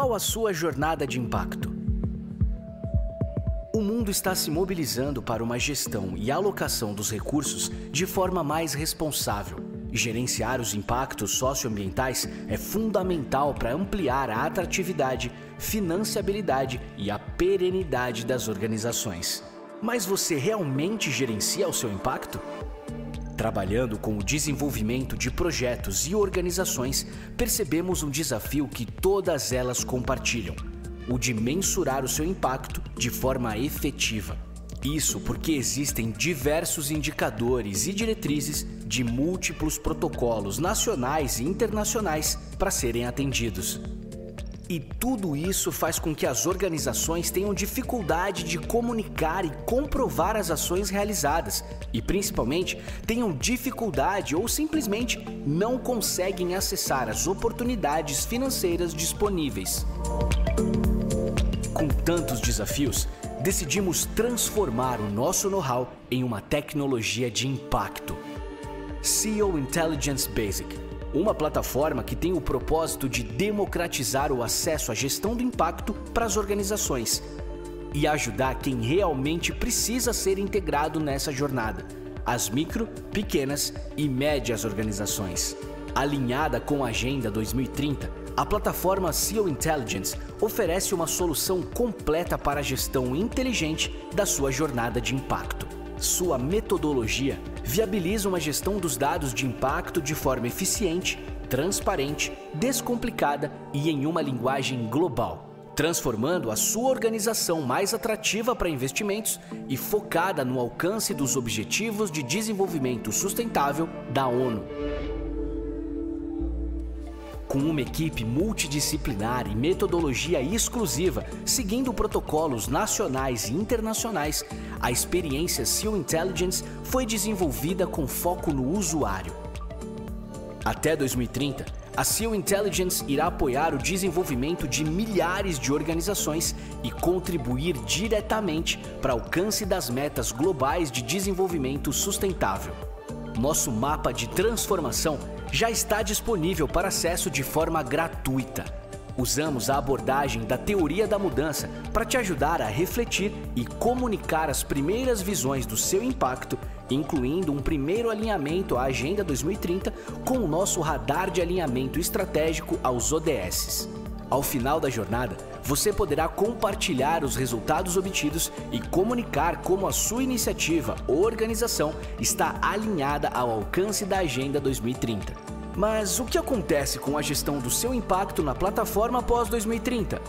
Qual a sua jornada de impacto? O mundo está se mobilizando para uma gestão e alocação dos recursos de forma mais responsável. Gerenciar os impactos socioambientais é fundamental para ampliar a atratividade, financiabilidade e a perenidade das organizações. Mas você realmente gerencia o seu impacto? Trabalhando com o desenvolvimento de projetos e organizações, percebemos um desafio que todas elas compartilham: o de mensurar o seu impacto de forma efetiva. Isso porque existem diversos indicadores e diretrizes de múltiplos protocolos nacionais e internacionais para serem atendidos. E tudo isso faz com que as organizações tenham dificuldade de comunicar e comprovar as ações realizadas e, principalmente, tenham dificuldade ou simplesmente não conseguem acessar as oportunidades financeiras disponíveis. Com tantos desafios, decidimos transformar o nosso know-how em uma tecnologia de impacto. CEO Intelligence Basic, uma plataforma que tem o propósito de democratizar o acesso à gestão do impacto para as organizações e ajudar quem realmente precisa ser integrado nessa jornada, as micro, pequenas e médias organizações. Alinhada com a Agenda 2030, a plataforma CEO Intelligence oferece uma solução completa para a gestão inteligente da sua jornada de impacto. Sua metodologia viabiliza uma gestão dos dados de impacto de forma eficiente, transparente, descomplicada e em uma linguagem global, transformando a sua organização mais atrativa para investimentos e focada no alcance dos Objetivos de Desenvolvimento Sustentável da ONU. Com uma equipe multidisciplinar e metodologia exclusiva, seguindo protocolos nacionais e internacionais, a experiência CEO Intelligence foi desenvolvida com foco no usuário. Até 2030, a CEO Intelligence irá apoiar o desenvolvimento de milhares de organizações e contribuir diretamente para o alcance das metas globais de desenvolvimento sustentável. Nosso mapa de transformação já está disponível para acesso de forma gratuita. Usamos a abordagem da teoria da mudança para te ajudar a refletir e comunicar as primeiras visões do seu impacto, incluindo um primeiro alinhamento à Agenda 2030 com o nosso radar de alinhamento estratégico aos ODS. Ao final da jornada, você poderá compartilhar os resultados obtidos e comunicar como a sua iniciativa ou organização está alinhada ao alcance da Agenda 2030. Mas o que acontece com a gestão do seu impacto na plataforma após 2030?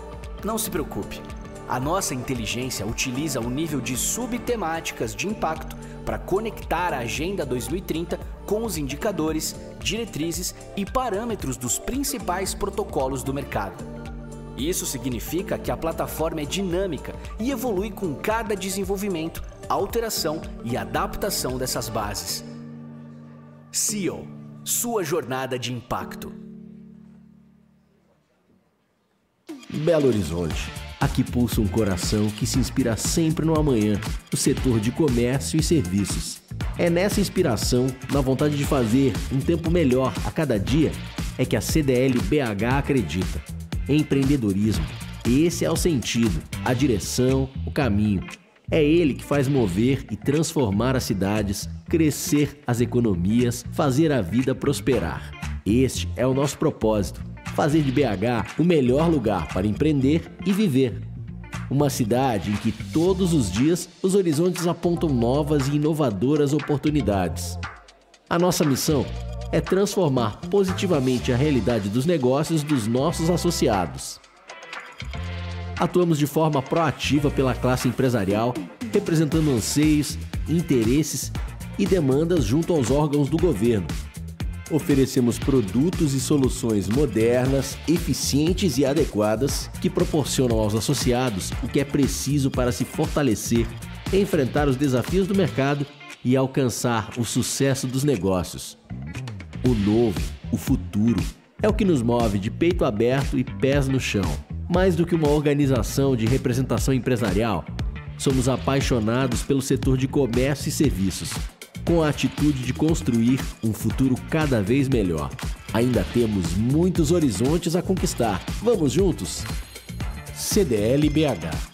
Não se preocupe. A nossa inteligência utiliza o nível de subtemáticas de impacto para conectar a Agenda 2030 com os indicadores, diretrizes e parâmetros dos principais protocolos do mercado. Isso significa que a plataforma é dinâmica e evolui com cada desenvolvimento, alteração e adaptação dessas bases. CEO, sua jornada de impacto. Belo Horizonte. Aqui pulsa um coração que se inspira sempre no amanhã, no setor de comércio e serviços. É nessa inspiração, na vontade de fazer um tempo melhor a cada dia, é que a CDL BH acredita. Empreendedorismo. Esse é o sentido, a direção, o caminho. É ele que faz mover e transformar as cidades, crescer as economias, fazer a vida prosperar. Este é o nosso propósito. Fazer de BH o melhor lugar para empreender e viver. Uma cidade em que todos os dias os horizontes apontam novas e inovadoras oportunidades. A nossa missão é transformar positivamente a realidade dos negócios dos nossos associados. Atuamos de forma proativa pela classe empresarial, representando anseios, interesses e demandas junto aos órgãos do governo. Oferecemos produtos e soluções modernas, eficientes e adequadas que proporcionam aos associados o que é preciso para se fortalecer, enfrentar os desafios do mercado e alcançar o sucesso dos negócios. O novo, o futuro, é o que nos move de peito aberto e pés no chão. Mais do que uma organização de representação empresarial, somos apaixonados pelo setor de comércio e serviços, com a atitude de construir um futuro cada vez melhor. Ainda temos muitos horizontes a conquistar. Vamos juntos? CDL BH.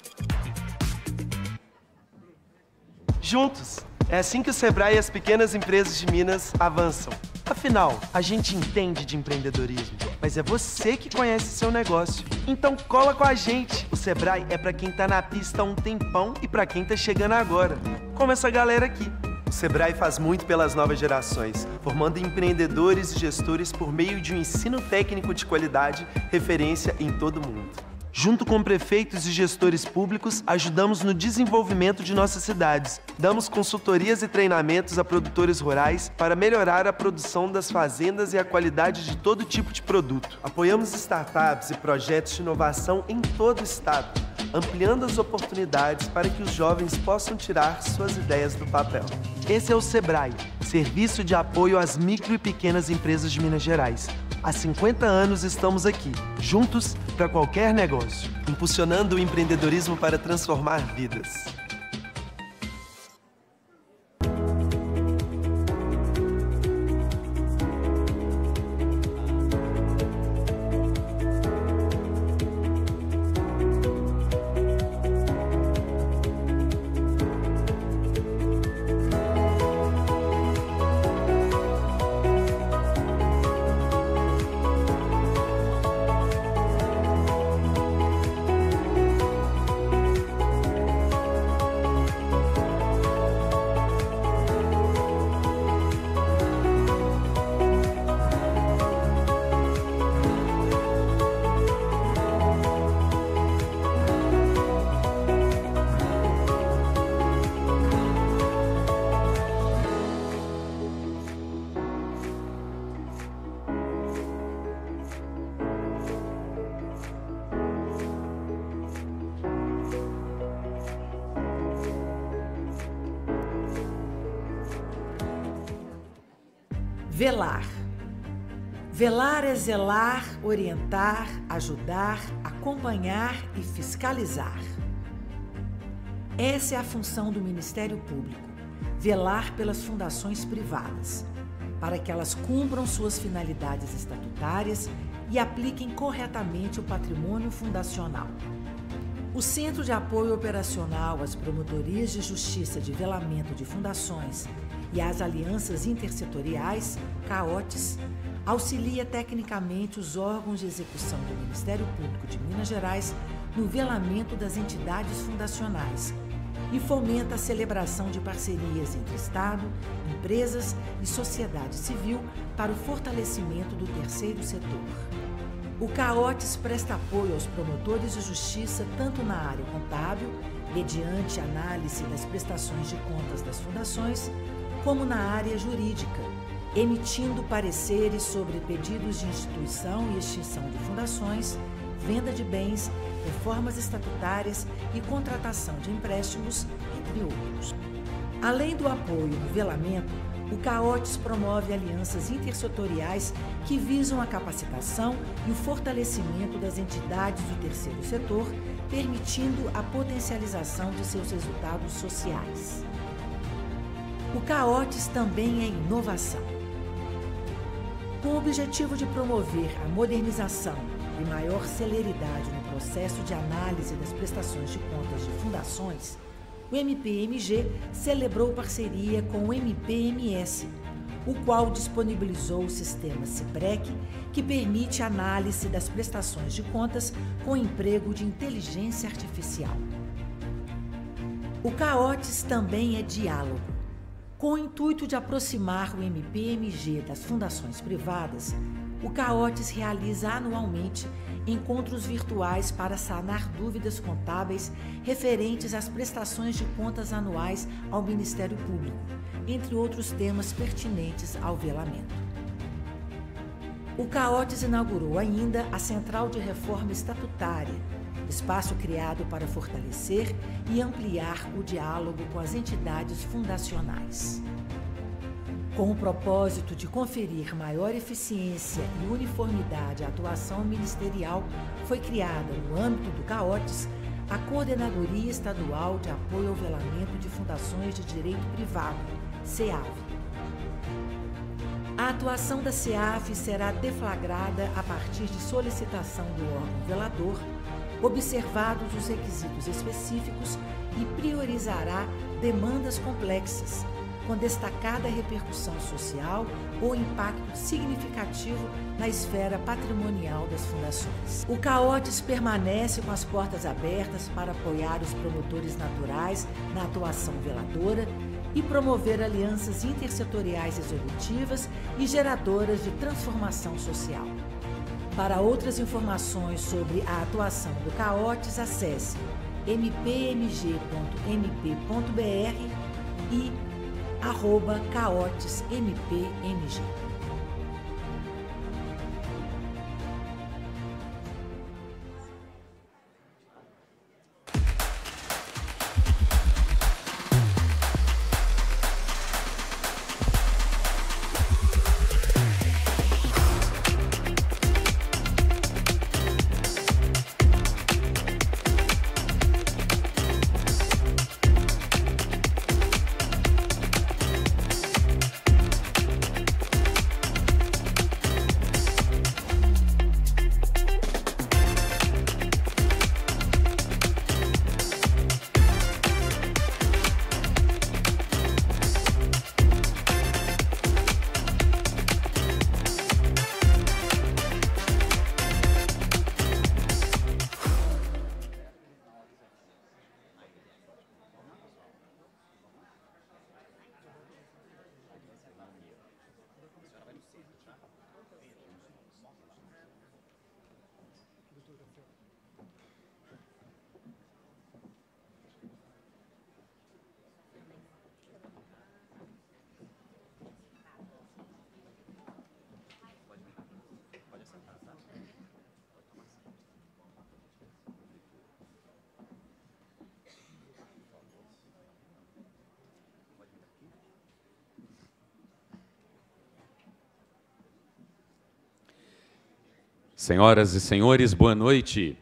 Juntos! É assim que o Sebrae e as pequenas empresas de Minas avançam. Afinal, a gente entende de empreendedorismo, mas é você que conhece seu negócio. Então cola com a gente! O Sebrae é para quem tá na pista há um tempão e para quem tá chegando agora, como essa galera aqui. O Sebrae faz muito pelas novas gerações, formando empreendedores e gestores por meio de um ensino técnico de qualidade, referência em todo o mundo. Junto com prefeitos e gestores públicos, ajudamos no desenvolvimento de nossas cidades. Damos consultorias e treinamentos a produtores rurais para melhorar a produção das fazendas e a qualidade de todo tipo de produto. Apoiamos startups e projetos de inovação em todo o estado, ampliando as oportunidades para que os jovens possam tirar suas ideias do papel. Esse é o Sebrae, Serviço de Apoio às Micro e Pequenas Empresas de Minas Gerais. Há 50 anos estamos aqui, juntos para qualquer negócio, impulsionando o empreendedorismo para transformar vidas. Velar. Velar é zelar, orientar, ajudar, acompanhar e fiscalizar. Essa é a função do Ministério Público, velar pelas fundações privadas, para que elas cumpram suas finalidades estatutárias e apliquem corretamente o patrimônio fundacional. O Centro de Apoio Operacional às Promotorias de Justiça de Velamento de Fundações e às Alianças Intersetoriais, CAOTs, auxilia tecnicamente os órgãos de execução do Ministério Público de Minas Gerais no velamento das entidades fundacionais e fomenta a celebração de parcerias entre Estado, empresas e sociedade civil para o fortalecimento do terceiro setor. O CAOTs presta apoio aos promotores de justiça tanto na área contábil, mediante análise das prestações de contas das fundações, como na área jurídica, emitindo pareceres sobre pedidos de instituição e extinção de fundações, venda de bens, reformas estatutárias e contratação de empréstimos, entre outros. Além do apoio no velamento, o CAOTs promove alianças intersetoriais que visam a capacitação e o fortalecimento das entidades do terceiro setor, permitindo a potencialização de seus resultados sociais. O CAOTs também é inovação. Com o objetivo de promover a modernização e maior celeridade no processo de análise das prestações de contas de fundações, o MPMG celebrou parceria com o MPMS, o qual disponibilizou o sistema CIPREC, que permite a análise das prestações de contas com emprego de inteligência artificial. O CAOTs também é diálogo. Com o intuito de aproximar o MPMG das fundações privadas, o CAOTs realiza anualmente encontros virtuais para sanar dúvidas contábeis referentes às prestações de contas anuais ao Ministério Público, entre outros temas pertinentes ao velamento. O CAOTs inaugurou ainda a Central de Reforma Estatutária, espaço criado para fortalecer e ampliar o diálogo com as entidades fundacionais. Com o propósito de conferir maior eficiência e uniformidade à atuação ministerial, foi criada, no âmbito do CAOTs, a Coordenadoria Estadual de Apoio ao Velamento de Fundações de Direito Privado, CEAV. A A atuação da SEAF será deflagrada a partir de solicitação do órgão velador, observados os requisitos específicos, e priorizará demandas complexas, com destacada repercussão social ou impacto significativo na esfera patrimonial das fundações. O CAOTES permanece com as portas abertas para apoiar os promotores naturais na atuação veladora e promover alianças intersetoriais executivas e geradoras de transformação social. Para outras informações sobre a atuação do CAOTES, acesse mpmg.mp.br e @caotesmpmg. Senhoras e senhores, boa noite.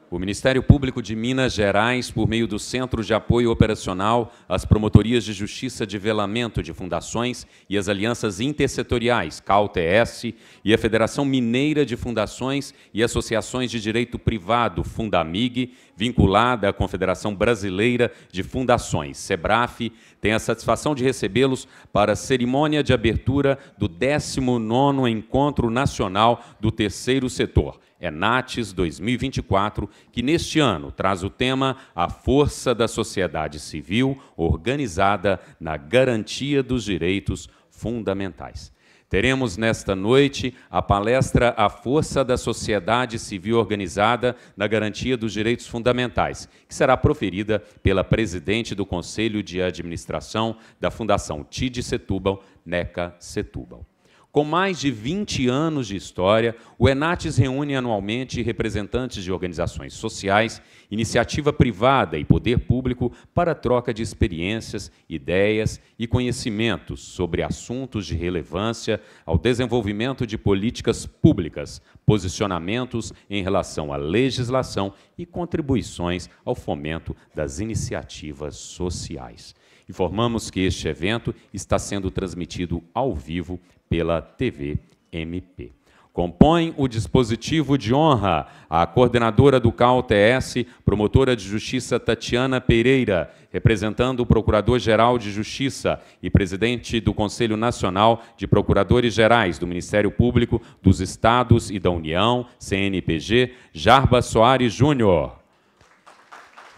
O Ministério Público de Minas Gerais, por meio do Centro de Apoio Operacional às Promotorias de Justiça de Velamento de Fundações e as Alianças Intersetoriais, CAUTES, e a Federação Mineira de Fundações e Associações de Direito Privado, Fundamig, vinculada à Confederação Brasileira de Fundações, SEBRAF, tem a satisfação de recebê-los para a cerimônia de abertura do 19º Encontro Nacional do Terceiro Setor, ENATES 2024, que neste ano traz o tema A Força da Sociedade Civil Organizada na Garantia dos Direitos Fundamentais. Teremos nesta noite a palestra A Força da Sociedade Civil Organizada na Garantia dos Direitos Fundamentais, que será proferida pela presidente do Conselho de Administração da Fundação TID Setúbal, Neca Setúbal. Com mais de 20 anos de história, o ENATES reúne anualmente representantes de organizações sociais, iniciativa privada e poder público para a troca de experiências, ideias e conhecimentos sobre assuntos de relevância ao desenvolvimento de políticas públicas, posicionamentos em relação à legislação e contribuições ao fomento das iniciativas sociais. Informamos que este evento está sendo transmitido ao vivo pela TV MP. Compõe o dispositivo de honra a coordenadora do CAUTES, promotora de justiça Tatiana Pereira, representando o Procurador-Geral de Justiça e presidente do Conselho Nacional de Procuradores Gerais do Ministério Público dos Estados e da União, CNPG, Jarbas Soares Júnior.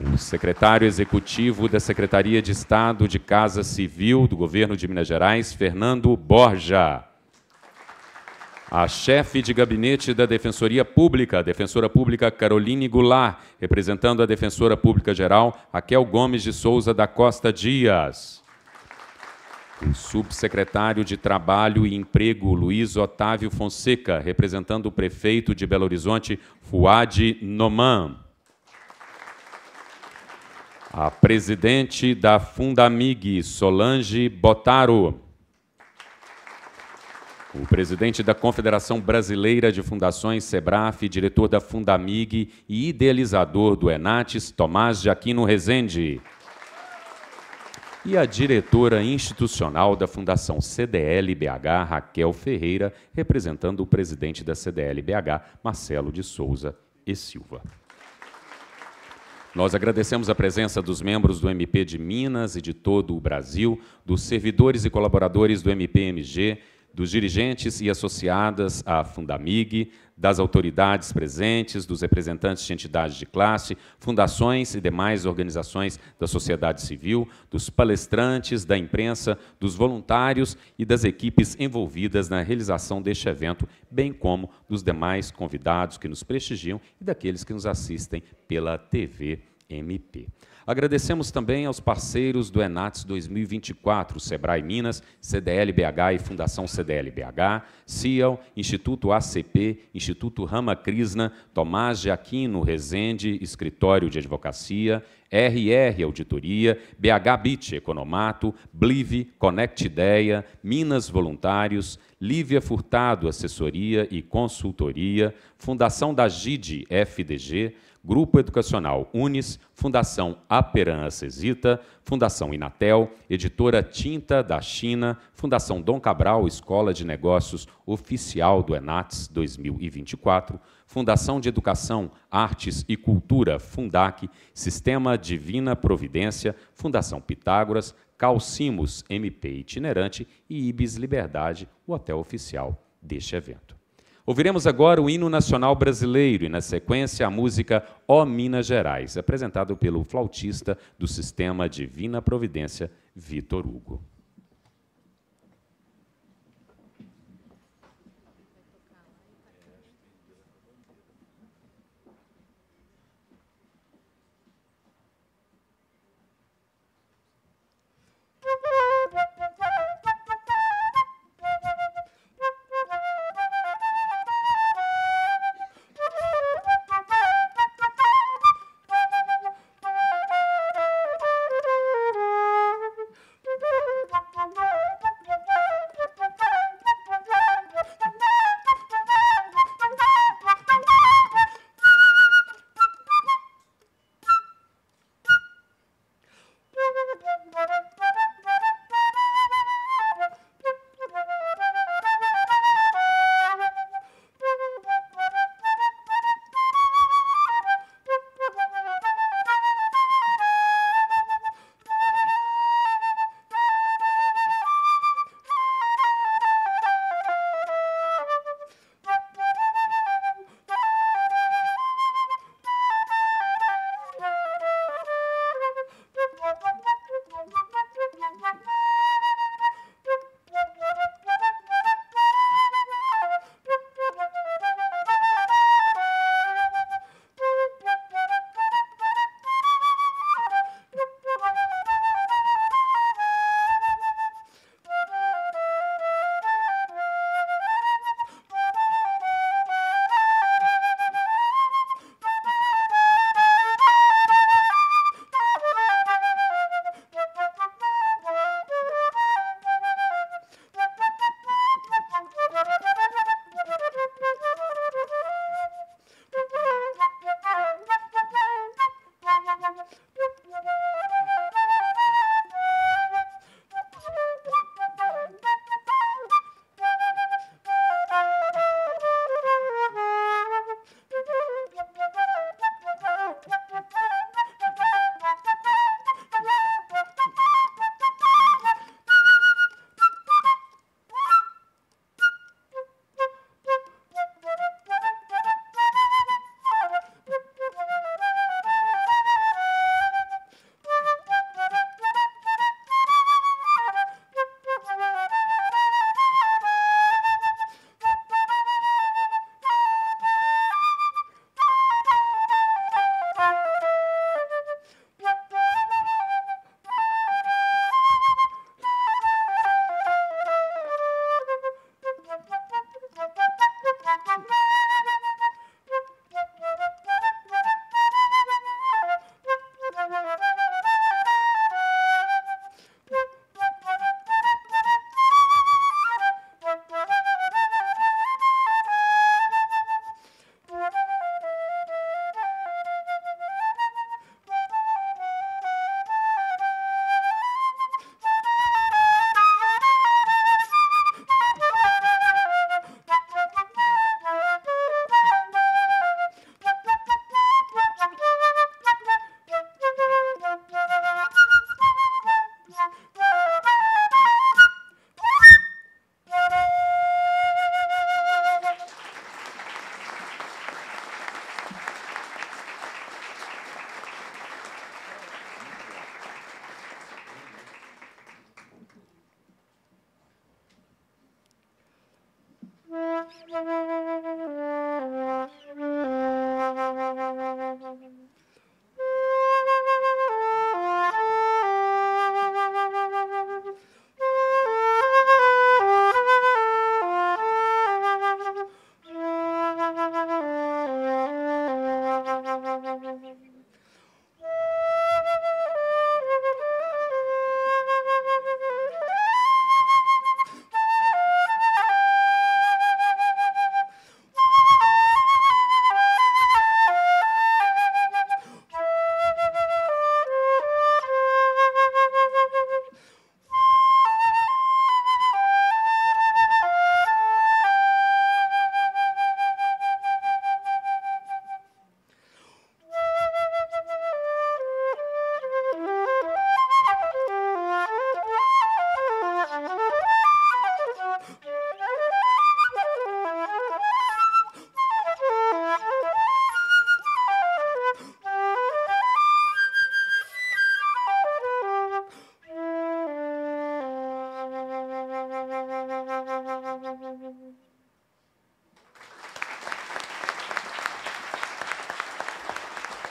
O secretário executivo da Secretaria de Estado de Casa Civil do Governo de Minas Gerais, Fernando Borja. A chefe de gabinete da Defensoria Pública, a Defensora Pública Caroline Goulart, representando a Defensora Pública Geral, Raquel Gomes de Souza da Costa Dias. O subsecretário de Trabalho e Emprego, Luiz Otávio Fonseca, representando o prefeito de Belo Horizonte, Fuad Noman. A presidente da Fundamig, Solange Botaro. O presidente da Confederação Brasileira de Fundações, SEBRAF, diretor da Fundamig e idealizador do ENATES, Tomás de Aquino Rezende. e a diretora institucional da Fundação CDL-BH, Raquel Ferreira, representando o presidente da CDL-BH, Marcelo de Souza e Silva. Nós agradecemos a presença dos membros do MP de Minas e de todo o Brasil, dos servidores e colaboradores do MPMG, dos dirigentes e associadas à Fundamig, das autoridades presentes, dos representantes de entidades de classe, fundações e demais organizações da sociedade civil, dos palestrantes, da imprensa, dos voluntários e das equipes envolvidas na realização deste evento, bem como dos demais convidados que nos prestigiam e daqueles que nos assistem pela TV MP. Agradecemos também aos parceiros do Enats 2024, Sebrae Minas, CDL-BH e Fundação CDL-BH, CIAL, Instituto ACP, Instituto Ramakrishna, Tomás de Aquino Rezende, Escritório de Advocacia, RR Auditoria, BH Bit Economato, Blive, Conect Ideia, Minas Voluntários, Lívia Furtado Assessoria e Consultoria, Fundação da GIDE FDG, Grupo Educacional Unis, Fundação Aperam Acesita, Fundação Inatel, Editora Tinta da China, Fundação Dom Cabral, Escola de Negócios Oficial do Enats 2024, Fundação de Educação, Artes e Cultura, Fundac, Sistema Divina Providência, Fundação Pitágoras, Calcimos MP Itinerante e Ibis Liberdade, o hotel oficial deste evento. Ouviremos agora o hino nacional brasileiro e, na sequência, a música Ó Minas Gerais, apresentado pelo flautista do Sistema Divina Providência, Vitor Hugo.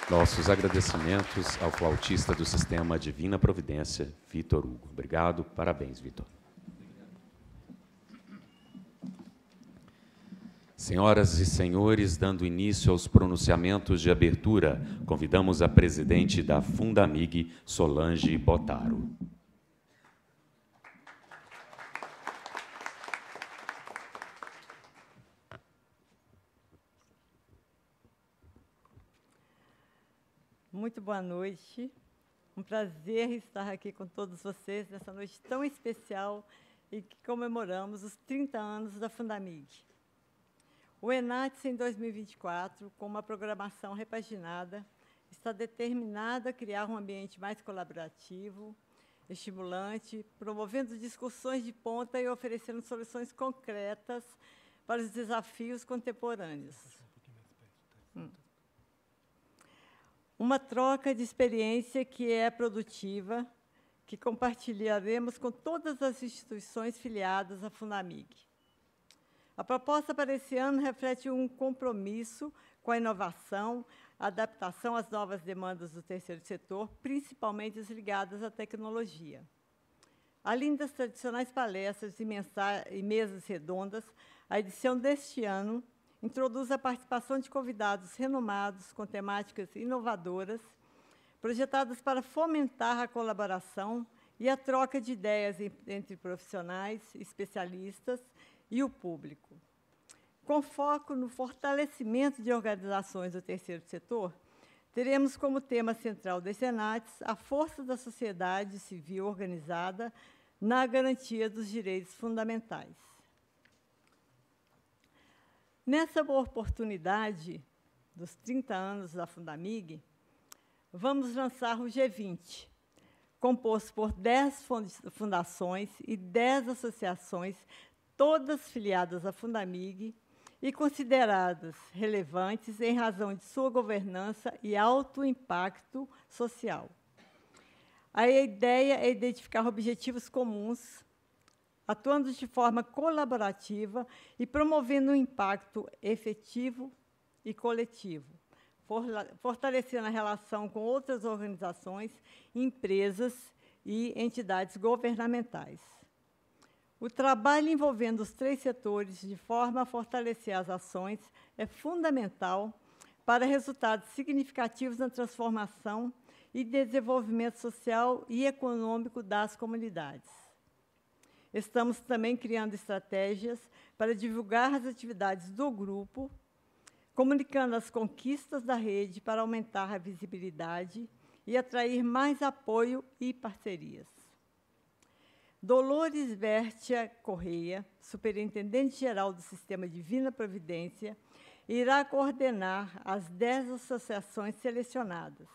Nossos agradecimentos ao flautista do Sistema Divina Providência, Vitor Hugo. Obrigado, parabéns, Vitor. Senhoras e senhores, dando início aos pronunciamentos de abertura, convidamos a presidente da Fundamig, Solange Botaro. Muito boa noite. Um prazer estar aqui com todos vocês nessa noite tão especial e que comemoramos os 30 anos da Fundamig. O ENATS, em 2024, com uma programação repaginada, está determinado a criar um ambiente mais colaborativo, estimulante, promovendo discussões de ponta e oferecendo soluções concretas para os desafios contemporâneos. Uma troca de experiência que é produtiva, que compartilharemos com todas as instituições filiadas à Fundamig. A proposta para esse ano reflete um compromisso com a inovação, a adaptação às novas demandas do terceiro setor, principalmente as ligadas à tecnologia. Além das tradicionais palestras e mesas redondas, a edição deste ano introduz a participação de convidados renomados com temáticas inovadoras, projetadas para fomentar a colaboração e a troca de ideias entre profissionais, especialistas e o público. Com foco no fortalecimento de organizações do terceiro setor, teremos como tema central desse ENATS a força da sociedade civil organizada na garantia dos direitos fundamentais. Nessa oportunidade dos 30 anos da Fundamig, vamos lançar o G20, composto por 10 fundações e 10 associações, todas filiadas à Fundamig e consideradas relevantes em razão de sua governança e alto impacto social. A ideia é identificar objetivos comuns, atuando de forma colaborativa e promovendo um impacto efetivo e coletivo, fortalecendo a relação com outras organizações, empresas e entidades governamentais. O trabalho envolvendo os 3 setores, de forma a fortalecer as ações, é fundamental para resultados significativos na transformação e desenvolvimento social e econômico das comunidades. Estamos também criando estratégias para divulgar as atividades do grupo, comunicando as conquistas da rede para aumentar a visibilidade e atrair mais apoio e parcerias. Dolores Bertia Correia, superintendente-geral do Sistema Divina Providência, irá coordenar as 10 associações selecionadas.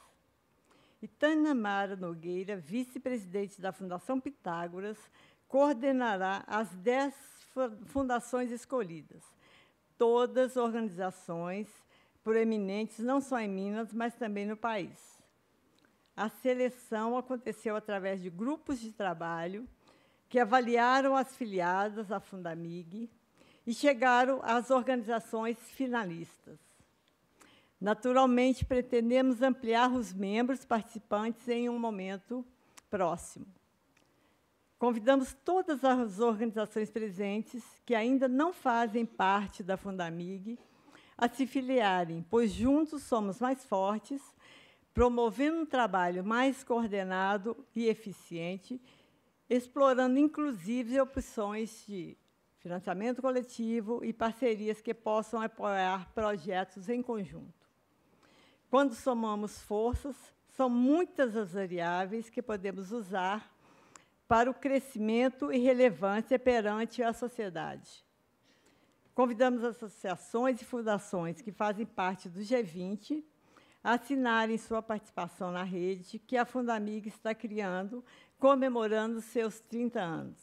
E Tânia Mara Nogueira, vice-presidente da Fundação Pitágoras, coordenará as 10 fundações escolhidas, todas organizações proeminentes, não só em Minas, mas também no país. A seleção aconteceu através de grupos de trabalho que avaliaram as filiadas à Fundamig e chegaram às organizações finalistas. Naturalmente, pretendemos ampliar os membros participantes em um momento próximo. Convidamos todas as organizações presentes que ainda não fazem parte da Fundamig a se filiarem, pois juntos somos mais fortes, promovendo um trabalho mais coordenado e eficiente, explorando, inclusive, opções de financiamento coletivo e parcerias que possam apoiar projetos em conjunto. Quando somamos forças, são muitas as variáveis que podemos usar para o crescimento e relevância perante a sociedade. Convidamos associações e fundações que fazem parte do G20 a assinarem sua participação na rede que a Fundamig está criando, comemorando seus 30 anos.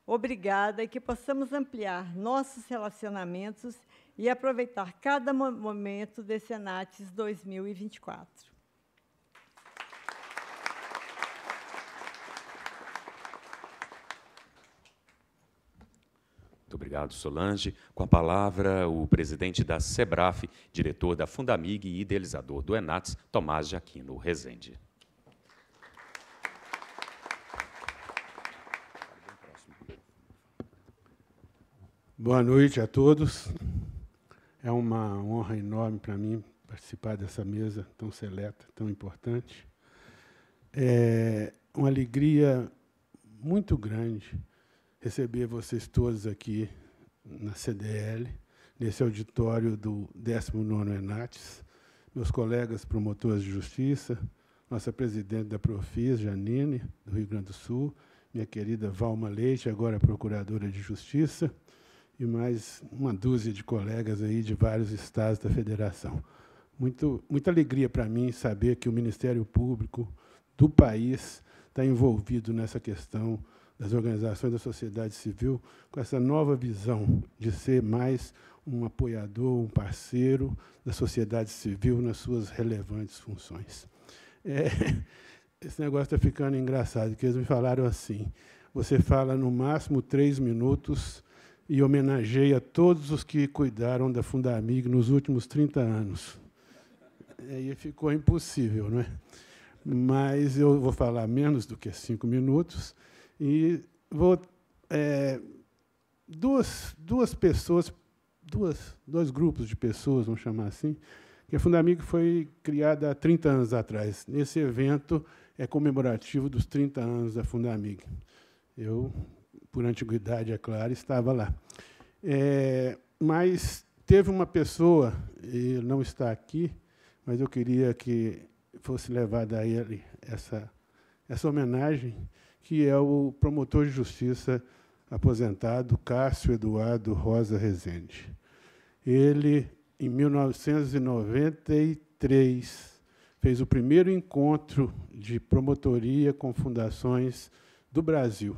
Obrigada e que possamos ampliar nossos relacionamentos e aproveitar cada momento desse Enates 2024. Muito obrigado, Solange. Com a palavra, o presidente da SEBRAF, diretor da Fundamig e idealizador do Enates, Tomás de Aquino Rezende. Boa noite a todos. É uma honra enorme para mim participar dessa mesa tão seleta, tão importante. É uma alegria muito grande receber vocês todos aqui na CDL, nesse auditório do 19º Enates, meus colegas promotores de justiça, nossa presidente da Profis, Janine, do Rio Grande do Sul, minha querida Valma Leite, agora procuradora de Justiça, e mais uma dúzia de colegas aí de vários estados da federação. Muita alegria para mim saber que o Ministério Público do país está envolvido nessa questão das organizações da sociedade civil, com essa nova visão de ser mais um apoiador, um parceiro da sociedade civil nas suas relevantes funções. Esse negócio está ficando engraçado, porque eles me falaram assim, você fala no máximo 3 minutos e homenageia todos os que cuidaram da Fundamig nos últimos 30 anos. Aí ficou impossível, não é? Mas eu vou falar menos do que 5 minutos, e vou dois grupos de pessoas, vamos chamar assim, que a Fundamig foi criada há 30 anos atrás. Esse evento é comemorativo dos 30 anos da Fundamig. Eu, por antiguidade, é claro, estava lá. Mas teve uma pessoa, ele não está aqui, mas eu queria que fosse levada a ele essa homenagem, que é o promotor de justiça aposentado, Cássio Eduardo Rosa Rezende. Ele, em 1993, fez o primeiro encontro de promotoria com fundações do Brasil.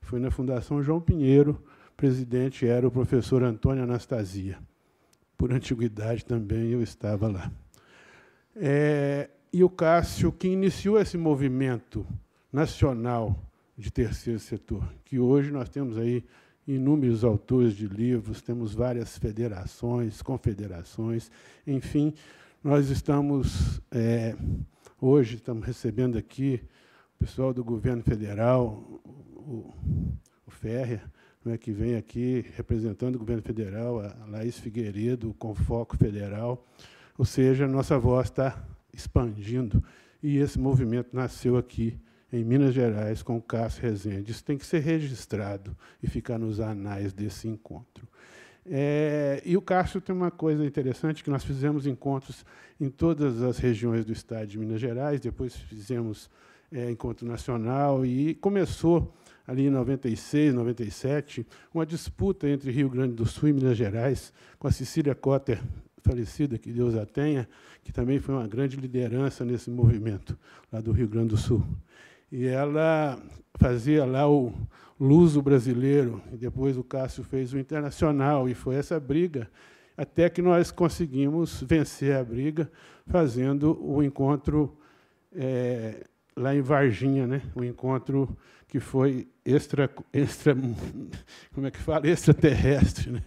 Foi na Fundação João Pinheiro, presidente era o professor Antônio Anastasia. Por antiguidade também eu estava lá. E o Cássio, que iniciou esse movimento nacional de terceiro setor, que hoje nós temos aí inúmeros autores de livros, temos várias federações, confederações, enfim, nós estamos, hoje, estamos recebendo aqui o pessoal do governo federal, o Ferrer, que vem aqui representando o governo federal, a Laís Figueiredo, com foco federal, ou seja, a nossa voz está expandindo, e esse movimento nasceu aqui, em Minas Gerais, com o Cássio Rezende. Isso tem que ser registrado e ficar nos anais desse encontro. E o Cássio tem uma coisa interessante, que nós fizemos encontros em todas as regiões do estado de Minas Gerais, depois fizemos encontro nacional, e começou, ali em 96, 97, uma disputa entre Rio Grande do Sul e Minas Gerais, com a Cecília Cotter, falecida, que Deus a tenha, que também foi uma grande liderança nesse movimento, lá do Rio Grande do Sul. E ela fazia lá o luso brasileiro, e depois o Cássio fez o internacional, e foi essa briga, até que nós conseguimos vencer a briga, fazendo o encontro lá em Varginha, né? Um encontro que foi como é que fala? Extraterrestre, né?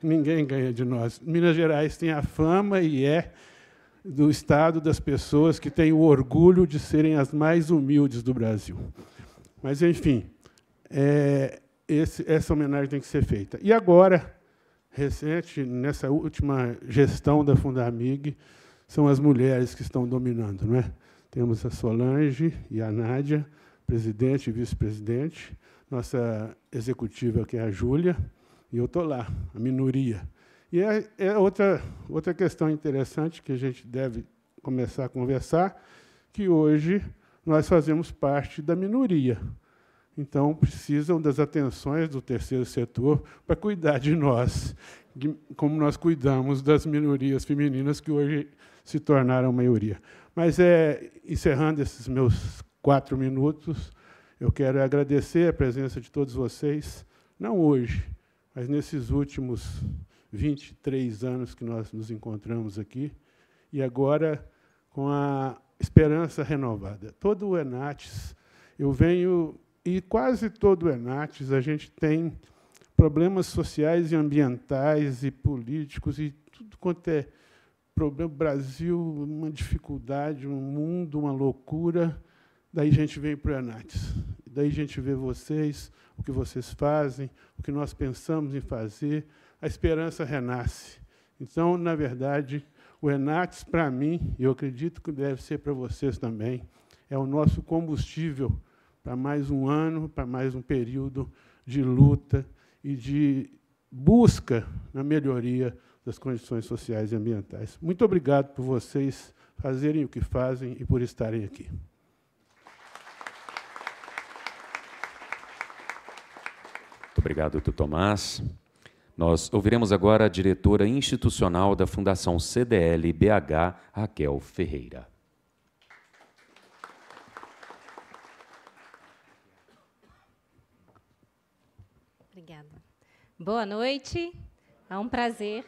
Ninguém ganha de nós. Minas Gerais tem a fama e é do estado das pessoas que têm o orgulho de serem as mais humildes do Brasil. Mas, enfim, essa homenagem tem que ser feita. E agora, recente, nessa última gestão da Fundamig, são as mulheres que estão dominando, não é? Temos a Solange e a Nádia, presidente e vice-presidente, nossa executiva, que é a Júlia, e eu estou lá, a minoria. E outra questão interessante que a gente deve começar a conversar, que hoje nós fazemos parte da minoria. Então, precisam das atenções do terceiro setor para cuidar de nós, como nós cuidamos das minorias femininas que hoje se tornaram maioria. Mas, encerrando esses meus 4 minutos, eu quero agradecer a presença de todos vocês, não hoje, mas nesses últimos 23 anos que nós nos encontramos aqui, e agora com a esperança renovada. Todo o Enates, eu venho, e quase todo o Enates, a gente tem problemas sociais e ambientais e políticos, e tudo quanto é problema. Brasil, uma dificuldade, um mundo, uma loucura. Daí a gente vem para o Enates. Daí a gente vê vocês, o que vocês fazem, o que nós pensamos em fazer. A esperança renasce. Então, na verdade, o Enates, para mim, e eu acredito que deve ser para vocês também, é o nosso combustível para mais um ano, para mais um período de luta e de busca na melhoria das condições sociais e ambientais. Muito obrigado por vocês fazerem o que fazem e por estarem aqui. Muito obrigado, doutor Tomás. Nós ouviremos agora a diretora institucional da Fundação CDL-BH, Raquel Ferreira. Obrigada. Boa noite. É um prazer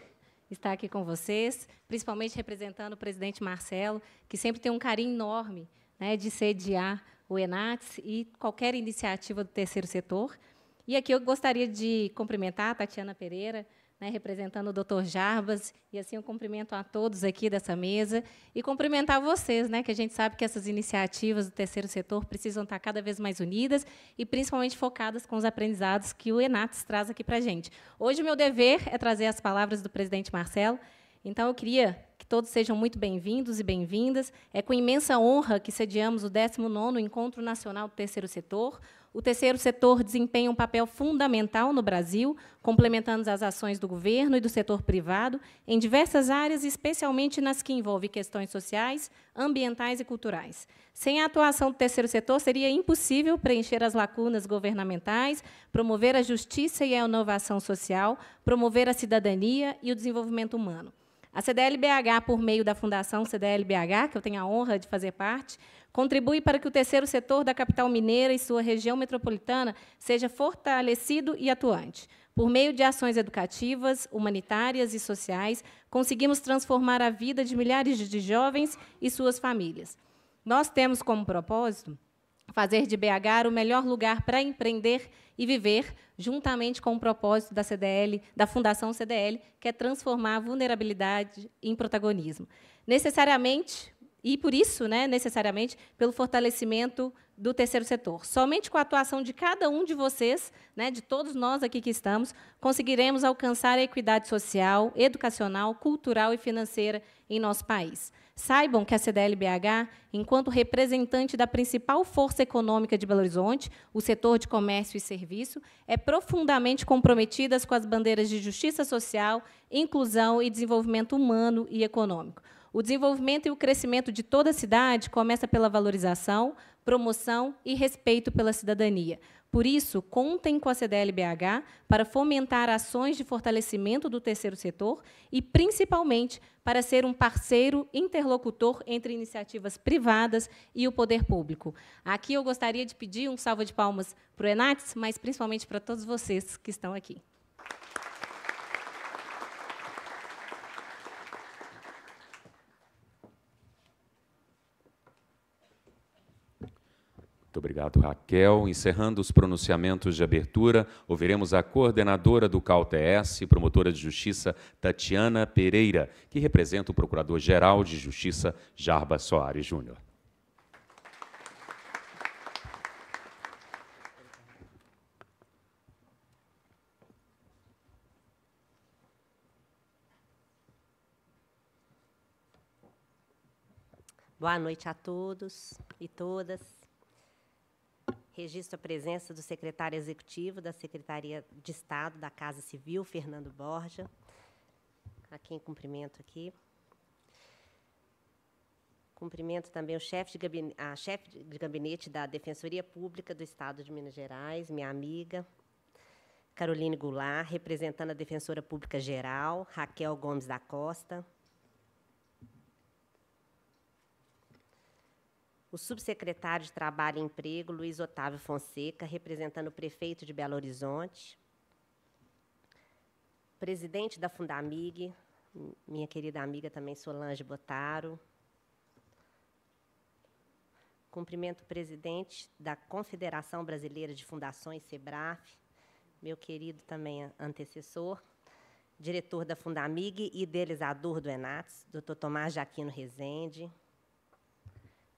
estar aqui com vocês, principalmente representando o presidente Marcelo, que sempre tem um carinho enorme, né, de sediar o Enates e qualquer iniciativa do terceiro setor. E aqui eu gostaria de cumprimentar a Tatiana Pereira, né, representando o Dr. Jarbas, e assim eu cumprimento a todos aqui dessa mesa, e cumprimentar vocês, né, que a gente sabe que essas iniciativas do terceiro setor precisam estar cada vez mais unidas e principalmente focadas com os aprendizados que o Enates traz aqui para a gente. Hoje o meu dever é trazer as palavras do presidente Marcelo, então eu queria que todos sejam muito bem-vindos e bem-vindas. É com imensa honra que sediamos o 19º Encontro Nacional do Terceiro Setor. O terceiro setor desempenha um papel fundamental no Brasil, complementando as ações do governo e do setor privado em diversas áreas, especialmente nas que envolvem questões sociais, ambientais e culturais. Sem a atuação do terceiro setor, seria impossível preencher as lacunas governamentais, promover a justiça e a inovação social, promover a cidadania e o desenvolvimento humano. A CDL-BH, por meio da Fundação CDL-BH, que eu tenho a honra de fazer parte, contribui para que o terceiro setor da capital mineira e sua região metropolitana seja fortalecido e atuante. Por meio de ações educativas, humanitárias e sociais, conseguimos transformar a vida de milhares de jovens e suas famílias. Nós temos como propósito fazer de BH o melhor lugar para empreender e viver, juntamente com o propósito da CDL, da Fundação CDL, que é transformar a vulnerabilidade em protagonismo. Necessariamente, e por isso, né, necessariamente, pelo fortalecimento do terceiro setor. Somente com a atuação de cada um de vocês, né, de todos nós aqui que estamos, conseguiremos alcançar a equidade social, educacional, cultural e financeira em nosso país. Saibam que a CDL-BH, enquanto representante da principal força econômica de Belo Horizonte, o setor de comércio e serviço, é profundamente comprometida com as bandeiras de justiça social, inclusão e desenvolvimento humano e econômico. O desenvolvimento e o crescimento de toda a cidade começa pela valorização, promoção e respeito pela cidadania. Por isso, contem com a CDL-BH para fomentar ações de fortalecimento do terceiro setor e, principalmente, para ser um parceiro interlocutor entre iniciativas privadas e o poder público. Aqui eu gostaria de pedir um salva de palmas para o Enates, mas principalmente para todos vocês que estão aqui. Obrigado, Raquel. Encerrando os pronunciamentos de abertura, ouviremos a coordenadora do CAU-TS, promotora de justiça Tatiana Pereira, que representa o Procurador-Geral de Justiça Jarbas Soares Júnior. Boa noite a todos e todas. Registro a presença do secretário executivo da Secretaria de Estado da Casa Civil, Fernando Borja, a quem cumprimento aqui. Cumprimento também a chefe de gabinete da Defensoria Pública do Estado de Minas Gerais, minha amiga, Caroline Goulart, representando a Defensora Pública Geral, Raquel Gomes da Costa. O subsecretário de Trabalho e Emprego, Luiz Otávio Fonseca, representando o prefeito de Belo Horizonte. Presidente da Fundamig, minha querida amiga também, Solange Botaro. Cumprimento o presidente da Confederação Brasileira de Fundações, SEBRAF, meu querido também antecessor, diretor da Fundamig e idealizador do ENATS, Dr. Tomás Jaquino Rezende.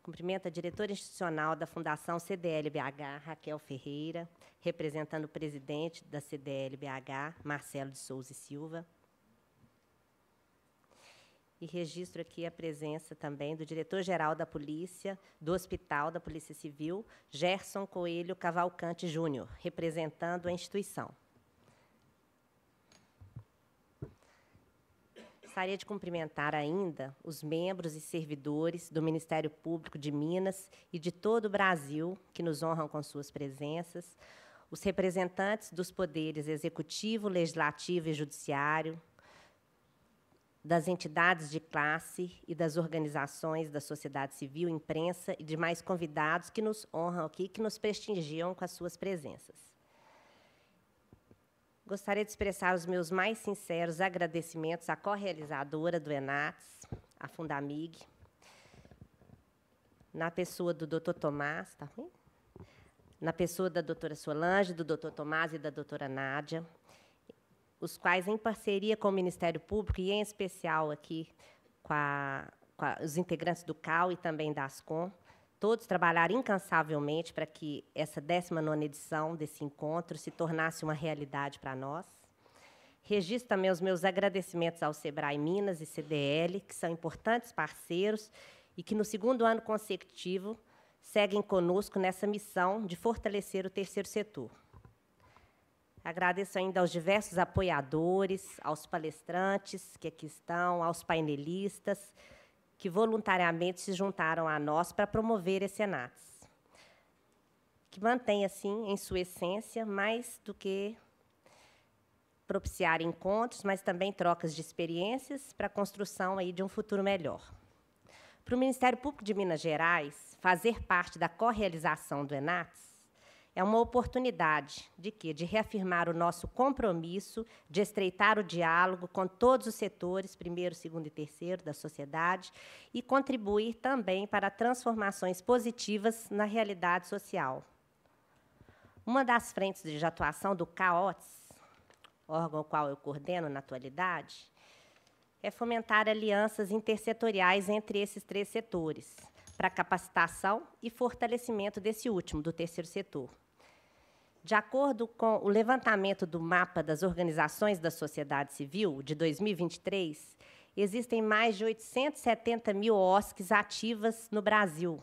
Cumprimento a diretora institucional da Fundação CDL-BH, Raquel Ferreira, representando o presidente da CDL-BH, Marcelo de Souza e Silva. E registro aqui a presença também do diretor-geral da Polícia, do Hospital da Polícia Civil, Gerson Coelho Cavalcante Júnior, representando a instituição. Gostaria de cumprimentar ainda os membros e servidores do Ministério Público de Minas e de todo o Brasil, que nos honram com suas presenças, os representantes dos poderes executivo, legislativo e judiciário, das entidades de classe e das organizações da sociedade civil, imprensa e demais convidados que nos honram aqui, que nos prestigiam com as suas presenças. Gostaria de expressar os meus mais sinceros agradecimentos à correalizadora do ENATS, a Fundamig, na pessoa do Dr. Tomás, tá ruim? Na pessoa da doutora Solange, do Dr. Tomás e da doutora Nádia, os quais, em parceria com o Ministério Público, e em especial aqui com os integrantes do CAU e também da ASCOM, todos trabalharam incansavelmente para que essa 19ª edição desse encontro se tornasse uma realidade para nós. Registro também os meus agradecimentos ao SEBRAE Minas e CDL, que são importantes parceiros e que, no 2º ano consecutivo, seguem conosco nessa missão de fortalecer o terceiro setor. Agradeço ainda aos diversos apoiadores, aos palestrantes que aqui estão, aos painelistas, que voluntariamente se juntaram a nós para promover esse ENATS, que mantém, assim, em sua essência, mais do que propiciar encontros, mas também trocas de experiências para a construção aí de um futuro melhor. Para o Ministério Público de Minas Gerais, fazer parte da correalização do ENATS é uma oportunidade de quê? De reafirmar o nosso compromisso de estreitar o diálogo com todos os setores, primeiro, segundo e terceiro, da sociedade, e contribuir também para transformações positivas na realidade social. Uma das frentes de atuação do CAOTS, órgão ao qual eu coordeno na atualidade, é fomentar alianças intersetoriais entre esses 3 setores, para capacitação e fortalecimento desse último, do terceiro setor. De acordo com o levantamento do mapa das organizações da sociedade civil, de 2023, existem mais de 870 mil OSCs ativas no Brasil,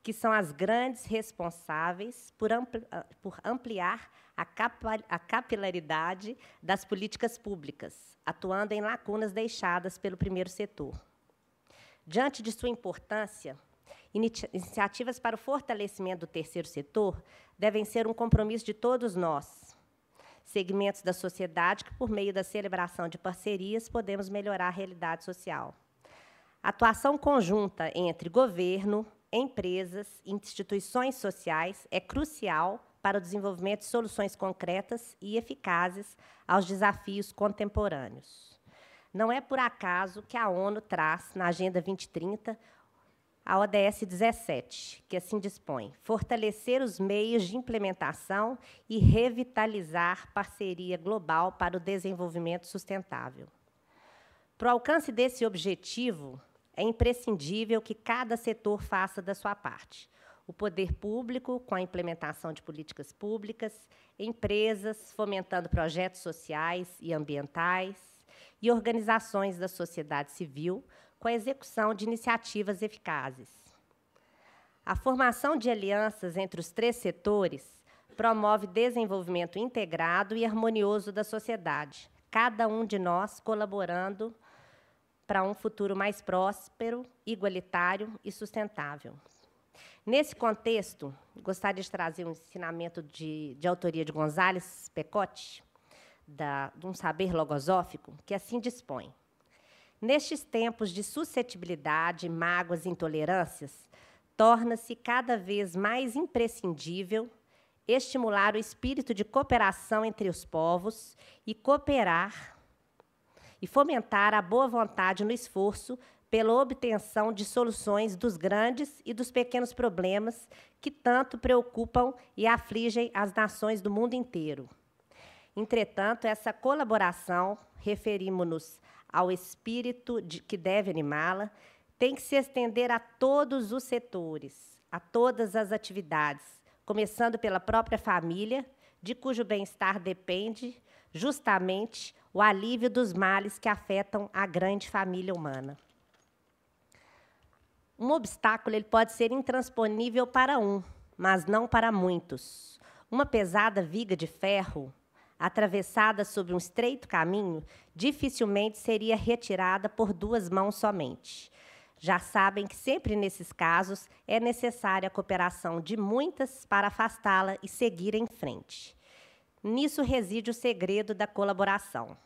que são as grandes responsáveis por ampliar a capilaridade das políticas públicas, atuando em lacunas deixadas pelo primeiro setor. Diante de sua importância, iniciativas para o fortalecimento do terceiro setor devem ser um compromisso de todos nós, segmentos da sociedade que, por meio da celebração de parcerias, podemos melhorar a realidade social. A atuação conjunta entre governo, empresas e instituições sociais é crucial para o desenvolvimento de soluções concretas e eficazes aos desafios contemporâneos. Não é por acaso que a ONU traz, na Agenda 2030, A ODS 17, que assim dispõe: fortalecer os meios de implementação e revitalizar parceria global para o desenvolvimento sustentável. Para o alcance desse objetivo, é imprescindível que cada setor faça da sua parte. O poder público, com a implementação de políticas públicas, empresas, fomentando projetos sociais e ambientais, e organizações da sociedade civil, com a execução de iniciativas eficazes. A formação de alianças entre os 3 setores promove desenvolvimento integrado e harmonioso da sociedade, cada um de nós colaborando para um futuro mais próspero, igualitário e sustentável. Nesse contexto, gostaria de trazer um ensinamento de autoria de Gonzales Pecote, de um saber logosófico, que assim dispõe: nestes tempos de suscetibilidade, mágoas e intolerâncias, torna-se cada vez mais imprescindível estimular o espírito de cooperação entre os povos e cooperar e fomentar a boa vontade no esforço pela obtenção de soluções dos grandes e dos pequenos problemas que tanto preocupam e afligem as nações do mundo inteiro. Entretanto, essa colaboração, referimos-nos ao espírito que deve animá-la, tem que se estender a todos os setores, a todas as atividades, começando pela própria família, de cujo bem-estar depende, justamente, o alívio dos males que afetam a grande família humana. Um obstáculo ele pode ser intransponível para um, mas não para muitos. Uma pesada viga de ferro, atravessada sobre um estreito caminho, dificilmente seria retirada por 2 mãos somente. Já sabem que sempre nesses casos é necessária a cooperação de muitas para afastá-la e seguir em frente. Nisso reside o segredo da colaboração.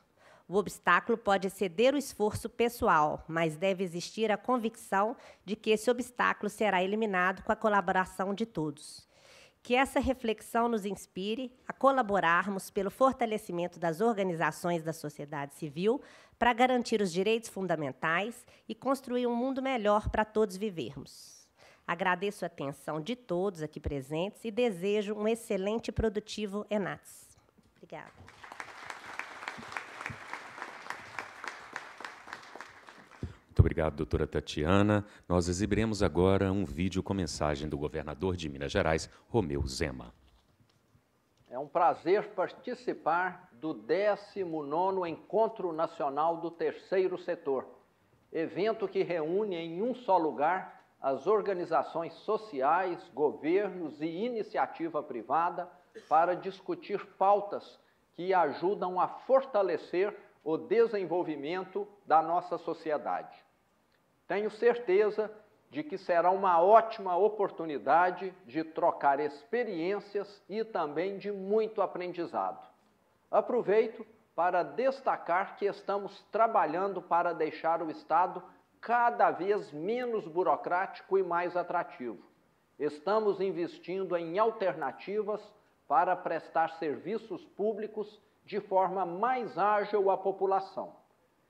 O obstáculo pode exceder o esforço pessoal, mas deve existir a convicção de que esse obstáculo será eliminado com a colaboração de todos. Que essa reflexão nos inspire a colaborarmos pelo fortalecimento das organizações da sociedade civil para garantir os direitos fundamentais e construir um mundo melhor para todos vivermos. Agradeço a atenção de todos aqui presentes e desejo um excelente e produtivo ENATS. Obrigada. Muito obrigado, doutora Tatiana. Nós exibiremos agora um vídeo com mensagem do governador de Minas Gerais, Romeu Zema. É um prazer participar do 19º Encontro Nacional do Terceiro Setor, evento que reúne em um só lugar as organizações sociais, governos e iniciativa privada para discutir pautas que ajudam a fortalecer o desenvolvimento da nossa sociedade. Tenho certeza de que será uma ótima oportunidade de trocar experiências e também de muito aprendizado. Aproveito para destacar que estamos trabalhando para deixar o Estado cada vez menos burocrático e mais atrativo. Estamos investindo em alternativas para prestar serviços públicos de forma mais ágil à população.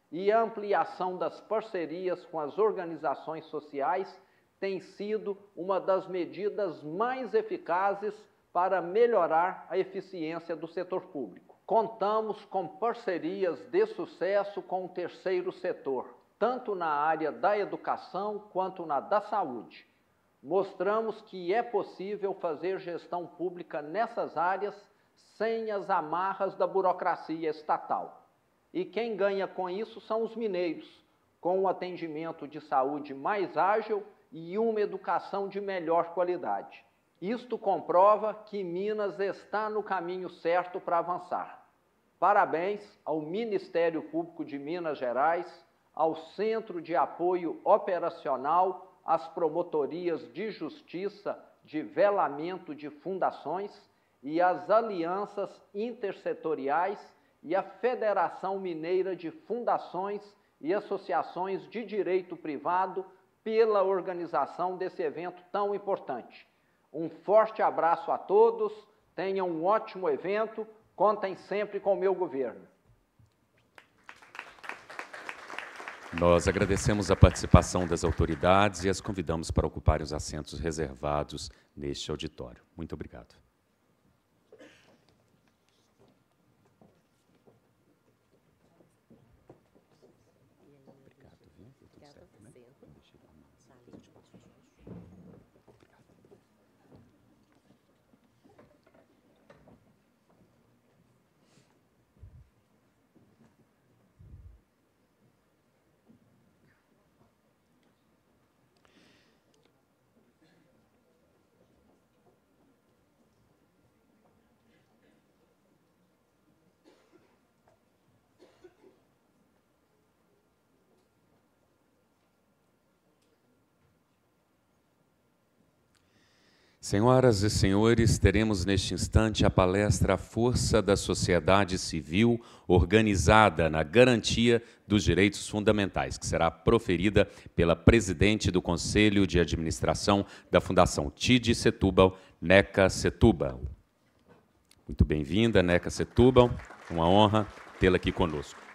E a ampliação das parcerias com as organizações sociais tem sido uma das medidas mais eficazes para melhorar a eficiência do setor público. Contamos com parcerias de sucesso com o terceiro setor, tanto na área da educação quanto na da saúde. Mostramos que é possível fazer gestão pública nessas áreas sem as amarras da burocracia estatal. E quem ganha com isso são os mineiros, com um atendimento de saúde mais ágil e uma educação de melhor qualidade. Isto comprova que Minas está no caminho certo para avançar. Parabéns ao Ministério Público de Minas Gerais, ao Centro de Apoio Operacional, às promotorias de justiça de velamento de fundações e às alianças intersetoriais e à Federação Mineira de Fundações e Associações de Direito Privado pela organização desse evento tão importante. Um forte abraço a todos, tenham um ótimo evento, contem sempre com o meu governo. Nós agradecemos a participação das autoridades e as convidamos para ocuparem os assentos reservados neste auditório. Muito obrigado. Senhoras e senhores, teremos neste instante a palestra A Força da Sociedade Civil Organizada na Garantia dos Direitos Fundamentais, que será proferida pela presidente do Conselho de Administração da Fundação TID Setúbal, Neca Setúbal. Muito bem-vinda, Neca Setúbal. Uma honra tê-la aqui conosco.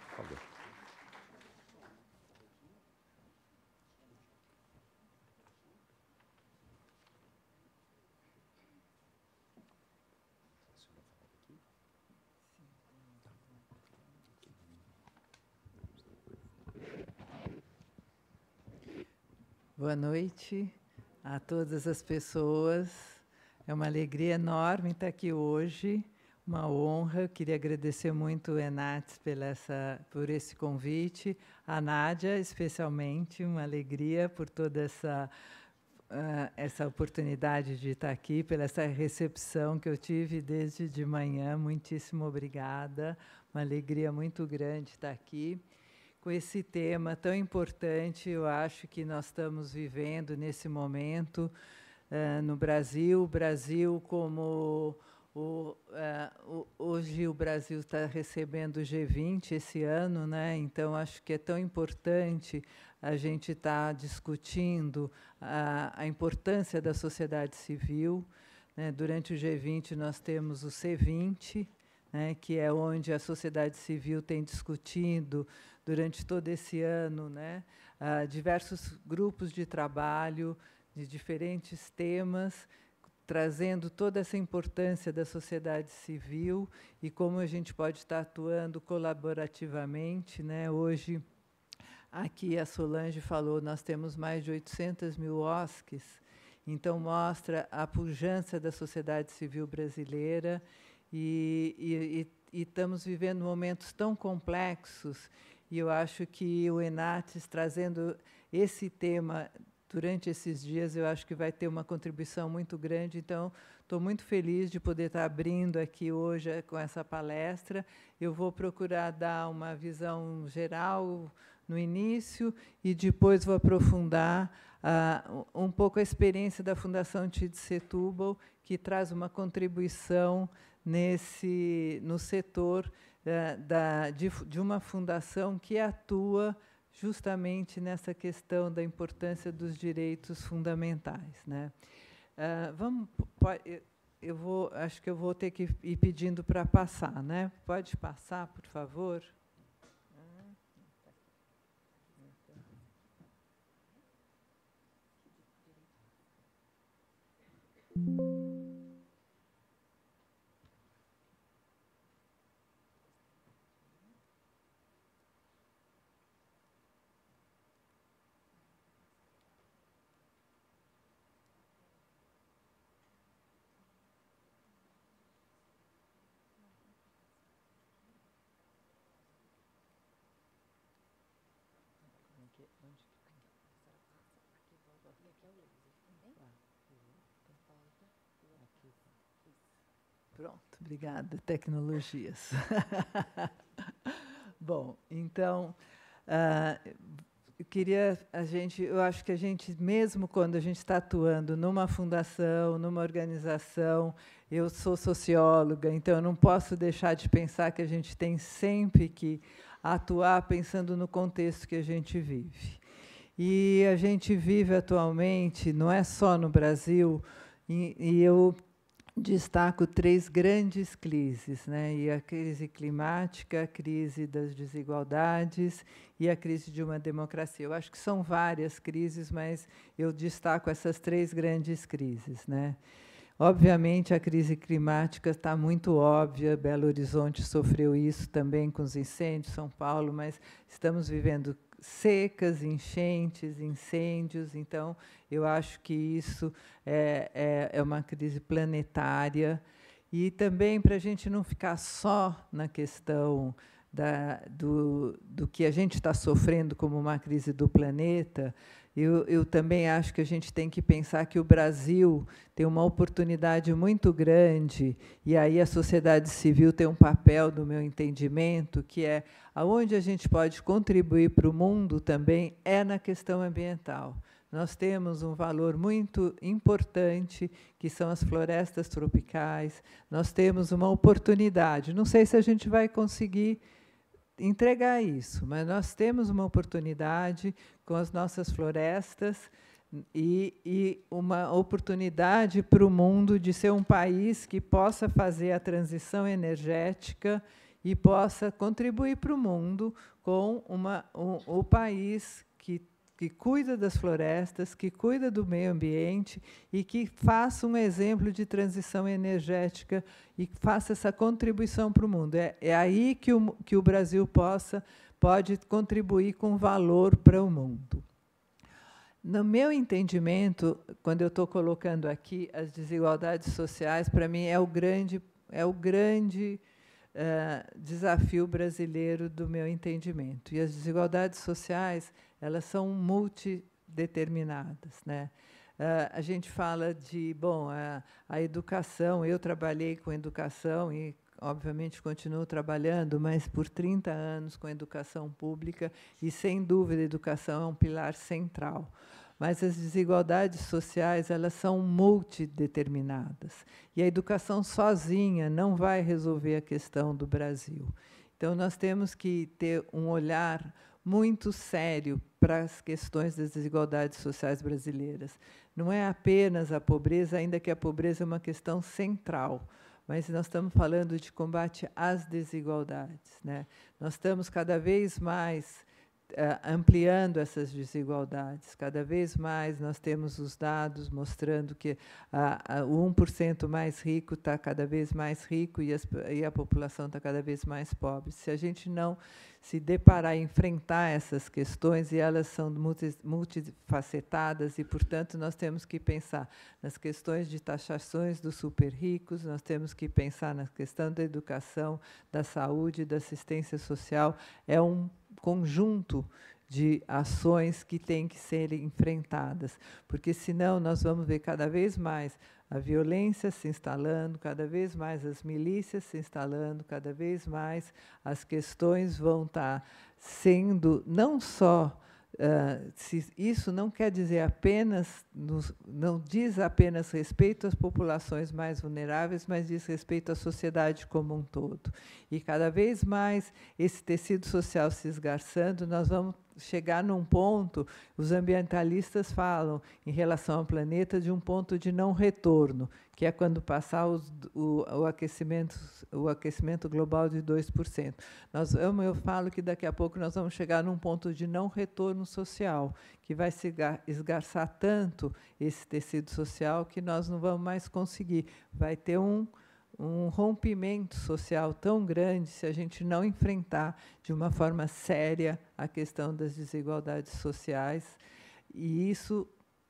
Boa noite a todas as pessoas. É uma alegria enorme estar aqui hoje, uma honra. Eu queria agradecer muito o Enates por esse convite, a Nádia, especialmente, uma alegria por toda essa oportunidade de estar aqui, pela essa recepção que eu tive desde de manhã. Muitíssimo obrigada, uma alegria muito grande estar aqui. Com esse tema tão importante, eu acho que nós estamos vivendo nesse momento no Brasil. O Brasil, como hoje o Brasil está recebendo o G20 esse ano, né? Então acho que é tão importante a gente estar discutindo a importância da sociedade civil, né? Durante o G20 nós temos o C20, né? Que é onde a sociedade civil tem discutido durante todo esse ano, né, diversos grupos de trabalho de diferentes temas, trazendo toda essa importância da sociedade civil e como a gente pode estar atuando colaborativamente, né? Hoje, aqui a Solange falou, nós temos mais de 800 mil OSCs, então mostra a pujança da sociedade civil brasileira e estamos vivendo momentos tão complexos. E eu acho que o Enates, trazendo esse tema durante esses dias, eu acho que vai ter uma contribuição muito grande. Então, estou muito feliz de poder estar abrindo aqui hoje com essa palestra. Eu vou procurar dar uma visão geral no início e depois vou aprofundar um pouco a experiência da Fundação TID Setúbal, que traz uma contribuição no setor de uma fundação que atua justamente nessa questão da importância dos direitos fundamentais, né? Acho que eu vou ter que ir pedindo para passar, né? Pode passar, por favor? Pronto, obrigada, tecnologias. Bom, então, eu acho que a gente, mesmo quando a gente está atuando numa fundação, numa organização, eu sou socióloga, então eu não posso deixar de pensar que a gente tem sempre que atuar pensando no contexto que a gente vive. E a gente vive atualmente, não é só no Brasil, e eu destaco 3 grandes crises, né? E a crise climática, a crise das desigualdades e a crise de uma democracia. Eu acho que são várias crises, mas eu destaco essas 3 grandes crises, né? Obviamente, a crise climática está muito óbvia, Belo Horizonte sofreu isso também com os incêndios, São Paulo, mas estamos vivendo secas, enchentes, incêndios. Então, eu acho que isso é uma crise planetária. E também, para a gente não ficar só na questão do que a gente está sofrendo como uma crise do planeta, eu também acho que a gente tem que pensar que o Brasil tem uma oportunidade muito grande, e aí a sociedade civil tem um papel, do meu entendimento, que é aonde a gente pode contribuir para o mundo também é na questão ambiental. Nós temos um valor muito importante, que são as florestas tropicais. Nós temos uma oportunidade. Não sei se a gente vai conseguir entregar isso, mas nós temos uma oportunidade com as nossas florestas e uma oportunidade para o mundo de ser um país que possa fazer a transição energética e possa contribuir para o mundo com o país que cuida das florestas, que cuida do meio ambiente e que faça um exemplo de transição energética e faça essa contribuição para o mundo. É aí que o Brasil pode contribuir com valor para o mundo. No meu entendimento, quando eu estou colocando aqui as desigualdades sociais, para mim é o grande desafio brasileiro do meu entendimento. E as desigualdades sociais, elas são multideterminadas, né? A gente fala de, a educação. Eu trabalhei com educação e, obviamente, continuo trabalhando, mas por 30 anos com educação pública, e, sem dúvida, a educação é um pilar central. Mas as desigualdades sociais, elas são multideterminadas. E a educação sozinha não vai resolver a questão do Brasil. Então, nós temos que ter um olhar muito sério para as questões das desigualdades sociais brasileiras. Não é apenas a pobreza, ainda que a pobreza é uma questão central, mas nós estamos falando de combate às desigualdades, né? Nós estamos cada vez mais ampliando essas desigualdades. Cada vez mais nós temos os dados mostrando que o 1% mais rico está cada vez mais rico e a população está cada vez mais pobre. Se a gente não se deparar e enfrentar essas questões, e elas são multifacetadas, e, portanto, nós temos que pensar nas questões de taxações dos super ricos, nós temos que pensar na questão da educação, da saúde, da assistência social. É um conjunto de ações que têm que ser enfrentadas, porque, senão, nós vamos ver cada vez mais a violência se instalando, cada vez mais as milícias se instalando, cada vez mais as questões vão estar sendo não só... isso não quer dizer apenas, não diz apenas respeito às populações mais vulneráveis, mas diz respeito à sociedade como um todo. E, cada vez mais, esse tecido social se esgarçando, nós vamos chegar num ponto, os ambientalistas falam, em relação ao planeta, de um ponto de não retorno, que é quando passar o aquecimento global de 2%. Eu falo que daqui a pouco nós vamos chegar num ponto de não retorno social, que vai se esgarçar tanto esse tecido social que nós não vamos mais conseguir. Vai ter um rompimento social tão grande se a gente não enfrentar de uma forma séria a questão das desigualdades sociais. E isso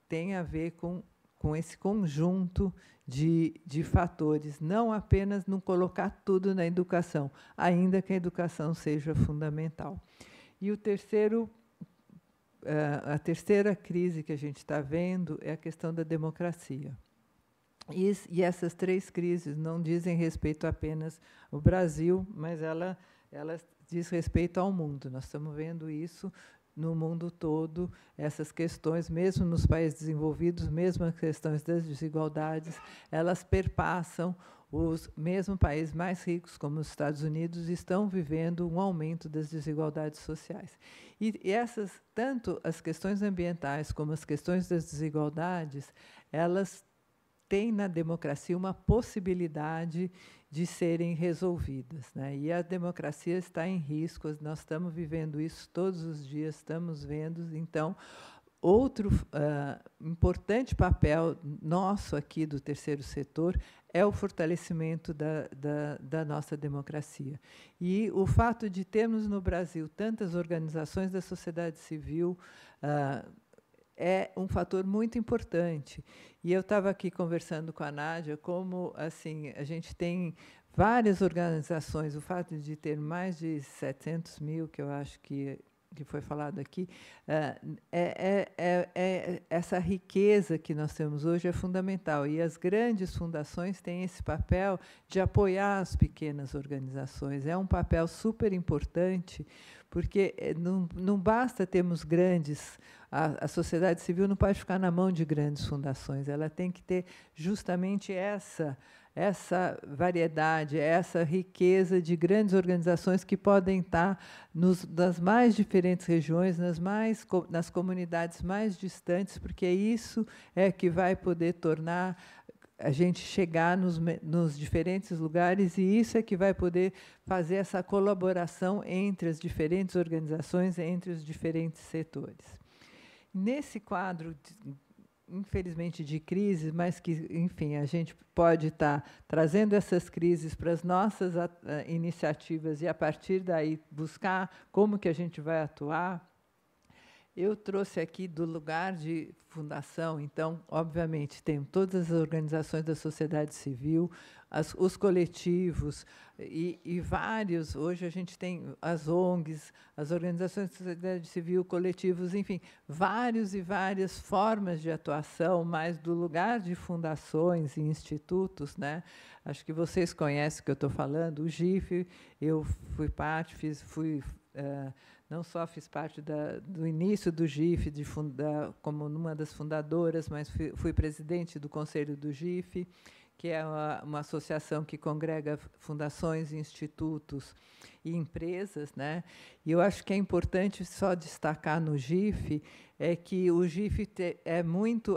tem a ver com esse conjunto de fatores, não apenas não colocar tudo na educação, ainda que a educação seja fundamental. E a terceira crise que a gente está vendo é a questão da democracia. E essas 3 crises não dizem respeito apenas ao Brasil, mas elas diz respeito ao mundo. Nós estamos vendo isso no mundo todo, essas questões, mesmo nos países desenvolvidos, mesmo as questões das desigualdades, elas perpassam os mesmo países mais ricos, como os Estados Unidos, estão vivendo um aumento das desigualdades sociais. E essas, tanto as questões ambientais como as questões das desigualdades, elas tem na democracia uma possibilidade de serem resolvidas, né? E a democracia está em risco, nós estamos vivendo isso todos os dias, estamos vendo. Então, outro importante papel nosso aqui do terceiro setor é o fortalecimento da nossa democracia. E o fato de termos no Brasil tantas organizações da sociedade civil é um fator muito importante. E eu estava aqui conversando com a Nádia, como assim, a gente tem várias organizações, o fato de ter mais de 700 mil, que eu acho que foi falado aqui, essa riqueza que nós temos hoje é fundamental. E as grandes fundações têm esse papel de apoiar as pequenas organizações. É um papel super importante, porque não basta termos grandes... A sociedade civil não pode ficar na mão de grandes fundações, ela tem que ter justamente essa variedade, essa riqueza de grandes organizações que podem estar nas mais diferentes regiões, nas comunidades mais distantes, porque isso é que vai poder tornar a gente chegar nos diferentes lugares, e isso é que vai poder fazer essa colaboração entre as diferentes organizações, entre os diferentes setores. Nesse quadro, infelizmente, de crise, mas que, enfim, a gente pode estar trazendo essas crises para as nossas iniciativas e, a partir daí, buscar como que a gente vai atuar. Eu trouxe aqui do lugar de fundação, então, obviamente, tem todas as organizações da sociedade civil, os coletivos e vários. Hoje a gente tem as ONGs, as organizações da sociedade civil, coletivos, enfim, várias formas de atuação, mas do lugar de fundações e institutos, né? Acho que vocês conhecem o que eu estou falando, o GIF, eu fui parte, não só fiz parte do início do GIF, como uma das fundadoras, mas fui presidente do Conselho do GIF, que é uma associação que congrega fundações, institutos e empresas, né? E eu acho que é importante só destacar no GIF é que o GIF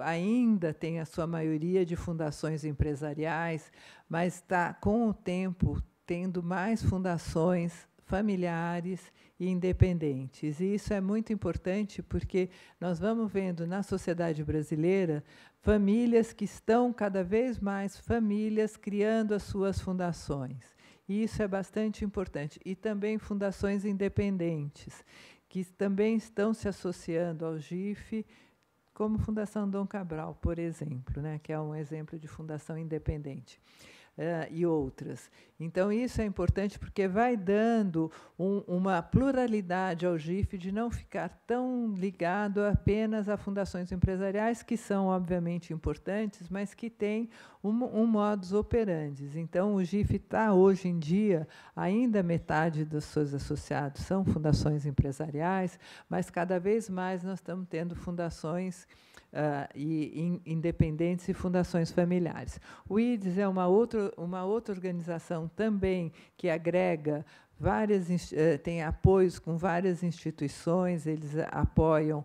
ainda tem a sua maioria de fundações empresariais, mas está, com o tempo, tendo mais fundações familiares e independentes. E isso é muito importante porque nós vamos vendo na sociedade brasileira famílias que estão cada vez mais criando as suas fundações. E isso é bastante importante. E também fundações independentes, que também estão se associando ao GIF, como Fundação Dom Cabral, por exemplo, né, que é um exemplo de fundação independente. E outras. Então, isso é importante porque vai dando uma pluralidade ao GIF de não ficar tão ligado apenas a fundações empresariais, que são, obviamente, importantes, mas que têm um modus operandi. Então, o GIF está, hoje em dia, ainda metade dos seus associados são fundações empresariais, mas, cada vez mais, nós estamos tendo fundações independentes e fundações familiares. O IDES é uma outra organização também que agrega tem apoios com várias instituições, eles apoiam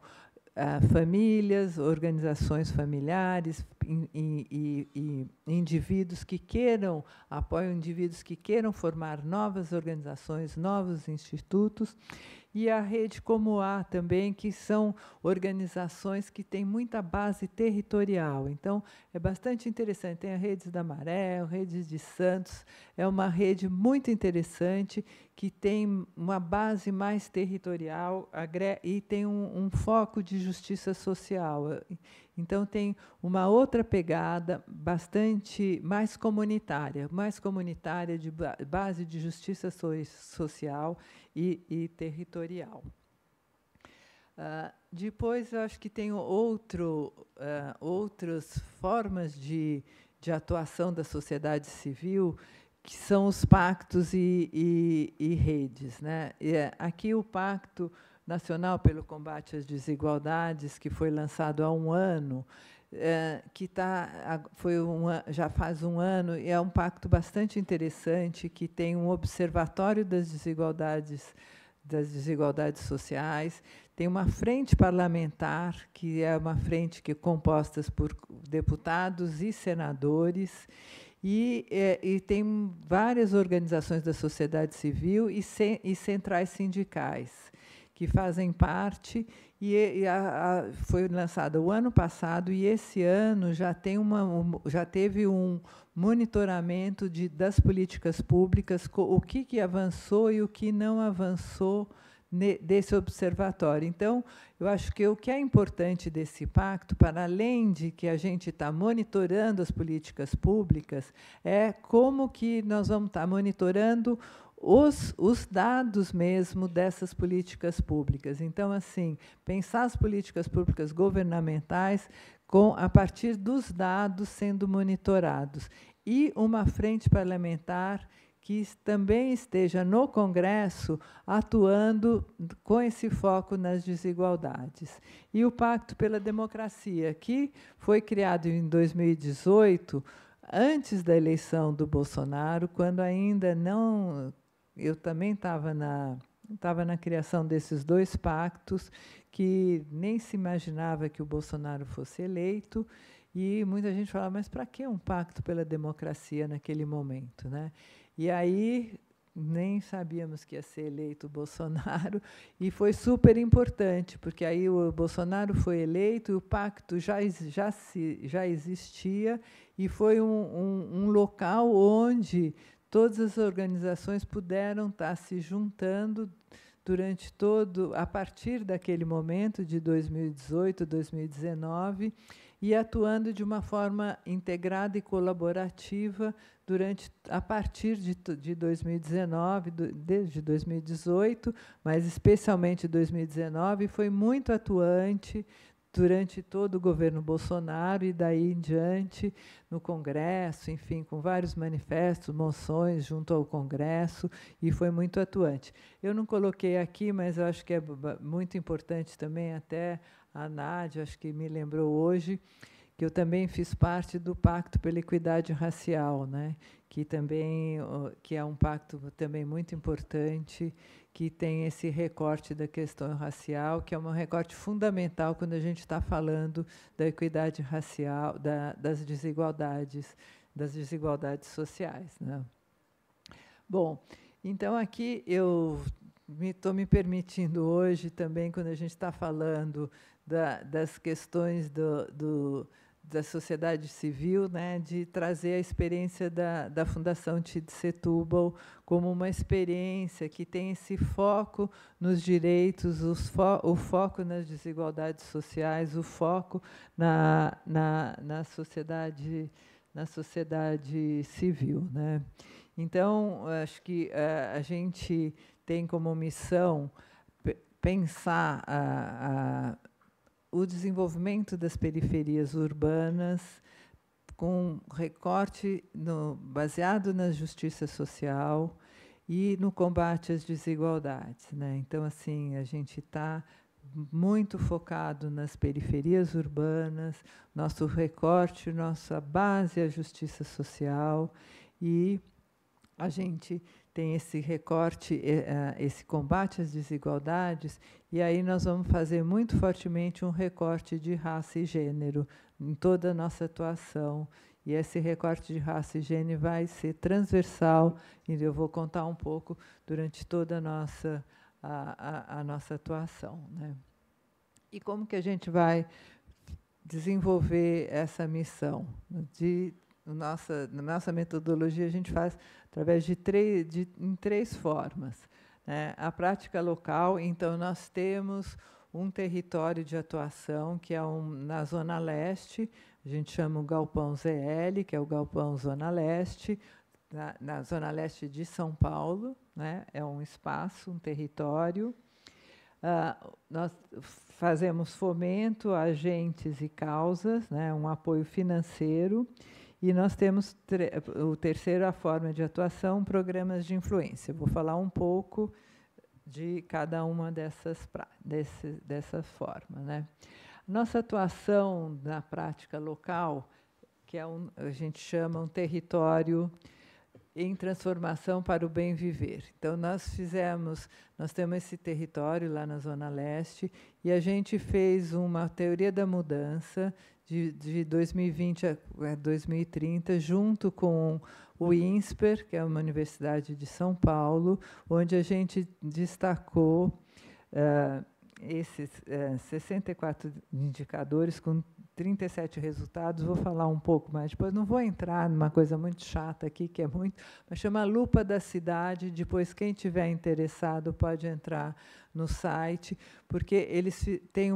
famílias, organizações familiares e indivíduos que apoiam indivíduos que queiram formar novas organizações, novos institutos. E a Rede Como A também, que são organizações que têm muita base territorial. Então, é bastante interessante. Tem a Rede da Maré, a Rede de Santos, é uma rede muito interessante, que tem uma base mais territorial e tem um foco de justiça social. Então, tem uma outra pegada bastante mais comunitária de base de justiça social e territorial. Depois, eu acho que tem outras formas de atuação da sociedade civil, que são os pactos e redes, né? Aqui, o Pacto Nacional pelo Combate às Desigualdades, que foi lançado há um ano, já faz um ano, e é um pacto bastante interessante, que tem um observatório das desigualdades das desigualdades sociais. Tem uma frente parlamentar, que é uma frente que é composta por deputados e senadores, e tem várias organizações da sociedade civil e centrais sindicais que fazem parte, foi lançada o ano passado, e esse ano já teve um monitoramento das políticas públicas, o que avançou e o que não avançou desse observatório. Então, eu acho que o que é importante desse pacto, para além de que a gente está monitorando as políticas públicas, é como que nós vamos estar monitorando os dados mesmo dessas políticas públicas. Então, assim, pensar as políticas públicas governamentais a partir dos dados sendo monitorados. E uma frente parlamentar que também esteja no Congresso atuando com esse foco nas desigualdades. E o Pacto pela Democracia, que foi criado em 2018, antes da eleição do Bolsonaro, quando ainda não... Eu também estava na criação desses dois pactos, que nem se imaginava que o Bolsonaro fosse eleito, e muita gente falava, mas para que um pacto pela democracia naquele momento, né? E aí nem sabíamos que ia ser eleito o Bolsonaro, e foi super importante, porque aí o Bolsonaro foi eleito, e o pacto já existia, e foi um local onde todas as organizações puderam estar se juntando a partir daquele momento, de 2018, 2019, e atuando de uma forma integrada e colaborativa a partir de 2019, desde 2018, mas especialmente 2019, foi muito atuante durante todo o governo Bolsonaro e daí em diante no Congresso, enfim, com vários manifestos, moções junto ao Congresso, e foi muito atuante. Eu não coloquei aqui, mas eu acho que é muito importante também, até a Nádia, acho que me lembrou hoje, que eu também fiz parte do Pacto pela Equidade Racial, né? Que é um pacto também muito importante, que tem esse recorte da questão racial, que é um recorte fundamental quando a gente está falando da equidade racial, das desigualdades sociais, né? Bom, então aqui eu estou me permitindo hoje também, quando a gente está falando das questões da sociedade civil, né, de trazer a experiência da Fundação TID Setúbal como uma experiência que tem esse foco nos direitos, o foco nas desigualdades sociais, o foco na sociedade civil, né? Então, acho que a gente tem como missão pensar o desenvolvimento das periferias urbanas com recorte baseado na justiça social e no combate às desigualdades, né? Então, assim, a gente está muito focado nas periferias urbanas, nosso recorte, nossa base é a justiça social, e a gente tem esse recorte, esse combate às desigualdades, e aí nós vamos fazer muito fortemente um recorte de raça e gênero em toda a nossa atuação. E esse recorte de raça e gênero vai ser transversal, e eu vou contar um pouco durante toda a nossa atuação, né? E como que a gente vai desenvolver essa missão? Na nossa metodologia, a gente faz através em três formas, né? A prática local, então, nós temos um território de atuação, que é na Zona Leste, a gente chama o Galpão ZL, que é o Galpão Zona Leste, na Zona Leste de São Paulo, né? É um espaço, um território. Nós fazemos fomento a agentes e causas, né? Um apoio financeiro. E nós temos a terceira forma de atuação, programas de influência. Eu vou falar um pouco de cada uma dessa forma, né? Nossa atuação na prática local, que a gente chama um território em transformação para o bem viver. Então, nós temos esse território lá na Zona Leste, e a gente fez uma teoria da mudança de 2020 a 2030, junto com o INSPER, que é uma universidade de São Paulo, onde a gente destacou esses 64 indicadores com 37 resultados. Vou falar um pouco mais depois. Não vou entrar numa coisa muito chata aqui, que é muito, mas chama Lupa da Cidade. Depois, quem tiver interessado pode entrar no site, porque eles têm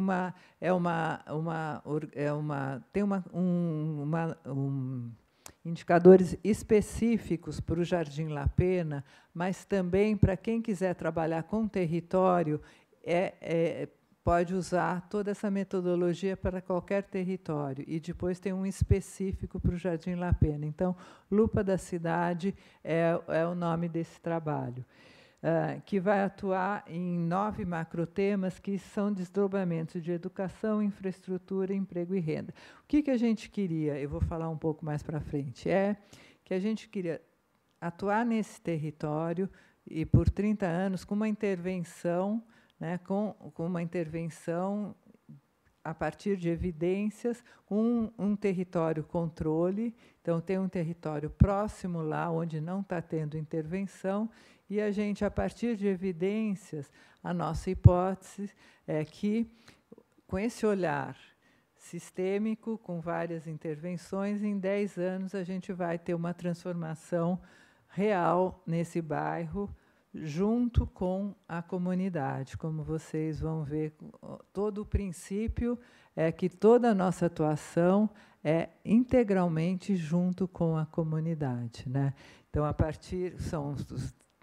indicadores específicos para o Jardim La Pena, mas também para quem quiser trabalhar com território, pode usar toda essa metodologia para qualquer território. E depois tem um específico para o Jardim La Pena. Então, Lupa da Cidade é o nome desse trabalho, que vai atuar em 9 macrotemas, que são desdobramentos de educação, infraestrutura, emprego e renda. O que a gente queria, eu vou falar um pouco mais para frente, é que a gente queria atuar nesse território, e por 30 anos, com uma intervenção, com uma intervenção a partir de evidências, com um território controle. Então, tem um território próximo lá, onde não está tendo intervenção, e a gente, a partir de evidências, a nossa hipótese é que, com esse olhar sistêmico, com várias intervenções, em 10 anos a gente vai ter uma transformação real nesse bairro, junto com a comunidade. Como vocês vão ver, todo o princípio é que toda a nossa atuação é integralmente junto com a comunidade, Então,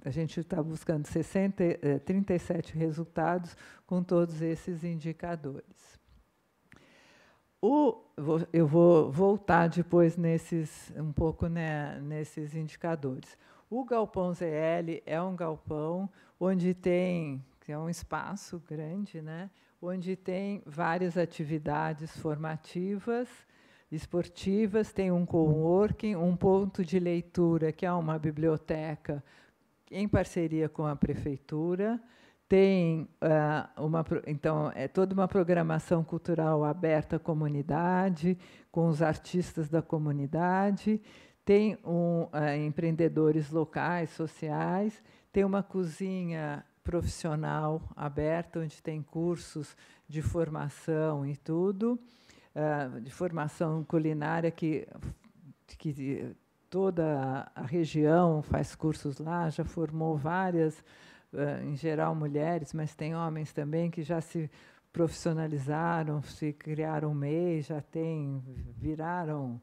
a gente está buscando 37 resultados com todos esses indicadores. Eu vou voltar depois um pouco nesses indicadores. O Galpão ZL é um galpão onde é um espaço grande, onde tem várias atividades formativas, esportivas, tem um coworking, um ponto de leitura, que é uma biblioteca em parceria com a prefeitura, tem então toda uma programação cultural aberta à comunidade, com os artistas da comunidade. Tem empreendedores locais, sociais, tem uma cozinha profissional aberta, onde tem cursos de formação e tudo, de formação culinária, que toda a região faz cursos lá, já formou várias, em geral mulheres, mas tem homens também que já se profissionalizaram, se criaram MEI, viraram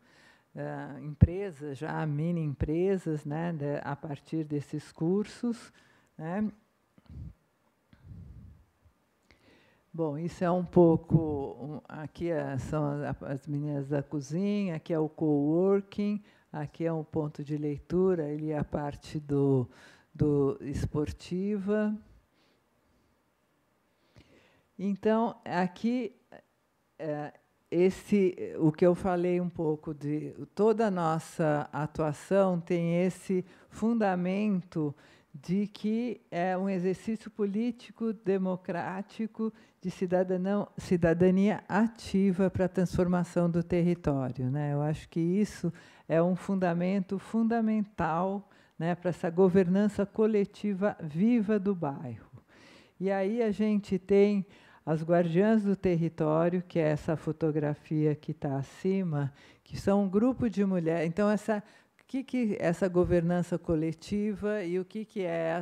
empresas, já mini empresas, a partir desses cursos, Bom, isso é um pouco. Aqui são as meninas da cozinha, aqui é o coworking, aqui é um ponto de leitura, ele é a parte do esportiva. Então, aqui o que eu falei um pouco de toda a nossa atuação tem esse fundamento de que é um exercício político democrático de cidadania ativa para a transformação do território, Eu acho que isso é um fundamento fundamental, para essa governança coletiva viva do bairro. E aí a gente tem as guardiãs do território, que é essa fotografia que está acima, que são um grupo de mulheres. Então, essa governança coletiva e o que é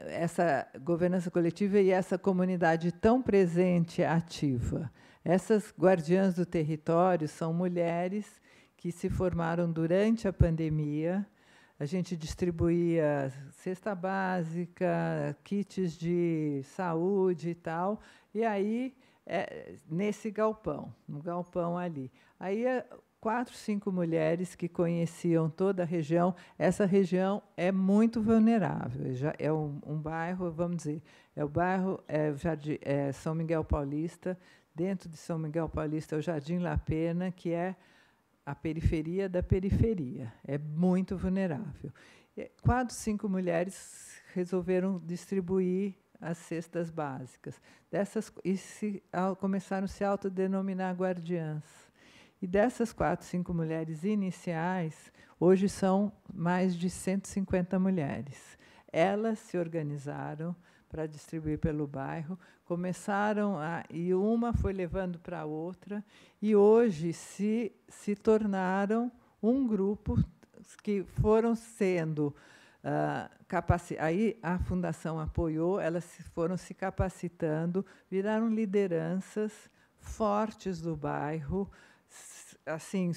essa governança coletiva e essa comunidade tão presente, ativa. Essas guardiãs do território são mulheres que se formaram durante a pandemia. A gente distribuía cesta básica, kits de saúde e tal, e aí, nesse galpão, no galpão ali. Aí, 4, 5 mulheres que conheciam toda a região. Essa região é muito vulnerável. Já é um bairro, vamos dizer, o bairro São Miguel Paulista. Dentro de São Miguel Paulista é o Jardim La Pena, que é a periferia da periferia, é muito vulnerável. 4, 5 mulheres resolveram distribuir as cestas básicas. Começaram a se autodenominar guardiãs. E dessas 4, 5 mulheres iniciais, hoje são mais de 150 mulheres. Elas se organizaram para distribuir pelo bairro, e uma foi levando para a outra, e hoje se tornaram um grupo que foram sendo aí a Fundação apoiou, elas foram se capacitando, viraram lideranças fortes do bairro, assim,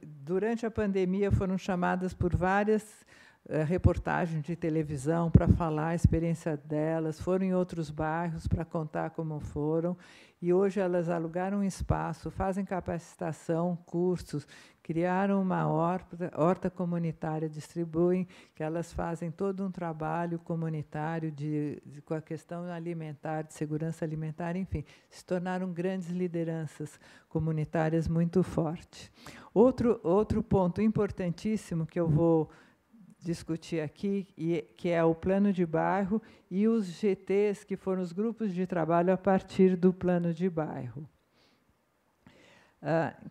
durante a pandemia foram chamadas por várias reportagens de televisão para falar a experiência delas, foram em outros bairros para contar como foram, e hoje elas alugaram um espaço, fazem capacitação, cursos, criaram uma horta comunitária, distribuem, que elas fazem todo um trabalho comunitário com a questão alimentar, de segurança alimentar, enfim, se tornaram grandes lideranças comunitárias muito fortes. Outro ponto importantíssimo que eu vou discutir aqui, que é o plano de bairro e os GTs, que foram os grupos de trabalho a partir do plano de bairro.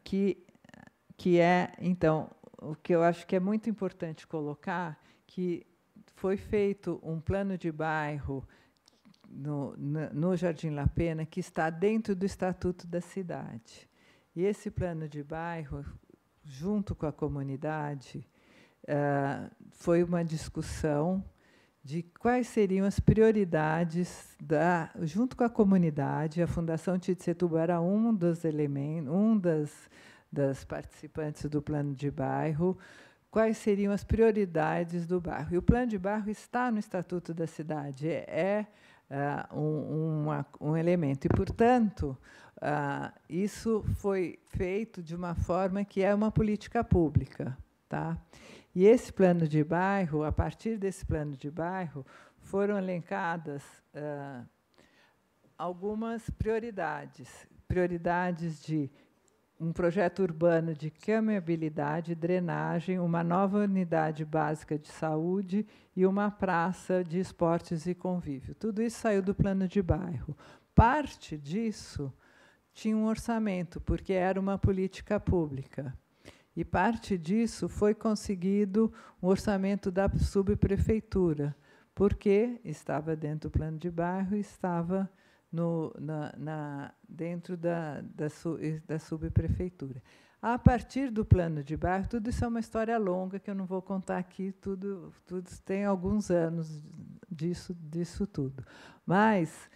Que é, então, o que eu acho que é muito importante colocar, que foi feito um plano de bairro no Jardim La Pena, que está dentro do Estatuto da Cidade. E esse plano de bairro, junto com a comunidade, foi uma discussão de quais seriam as prioridades junto com a comunidade. A Fundação Tite Setúbal era um dos elementos, das participantes do plano de bairro, quais seriam as prioridades do bairro. E o plano de bairro está no Estatuto da Cidade, um elemento. E, portanto, isso foi feito de uma forma que é uma política pública. Tá? E esse plano de bairro, a partir desse plano de bairro, foram elencadas algumas prioridades de um projeto urbano de caminhabilidade, drenagem, uma nova unidade básica de saúde e uma praça de esportes e convívio. Tudo isso saiu do plano de bairro. Parte disso tinha um orçamento, porque era uma política pública. E parte disso foi conseguido um orçamento da subprefeitura, porque estava dentro do plano de bairro e estava dentro da subprefeitura. A partir do plano de bairro, tudo isso é uma história longa, que eu não vou contar aqui, tudo tem alguns anos disso tudo. Mas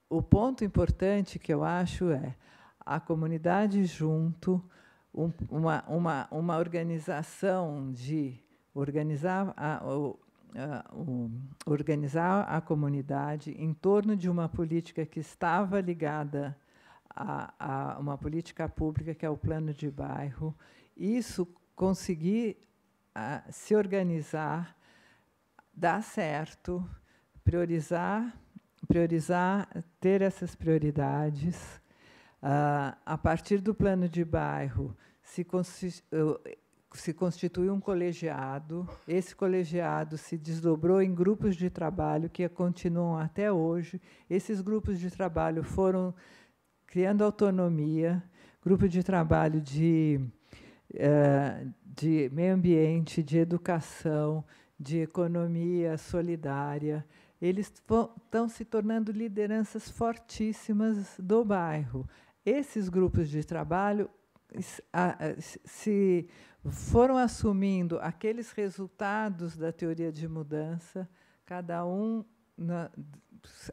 o ponto importante que eu acho é a comunidade junto, uma organização de organizar a comunidade em torno de uma política que estava ligada a uma política pública, que é o plano de bairro. Isso, conseguir se organizar, dar certo, priorizar, ter essas prioridades. A partir do plano de bairro, se constituiu um colegiado. Esse colegiado se desdobrou em grupos de trabalho que continuam até hoje. Esses grupos de trabalho foram criando autonomia, grupo de trabalho de meio ambiente, de educação, de economia solidária. Eles estão se tornando lideranças fortíssimas do bairro. Esses grupos de trabalho se foram assumindo aqueles resultados da teoria de mudança, cada um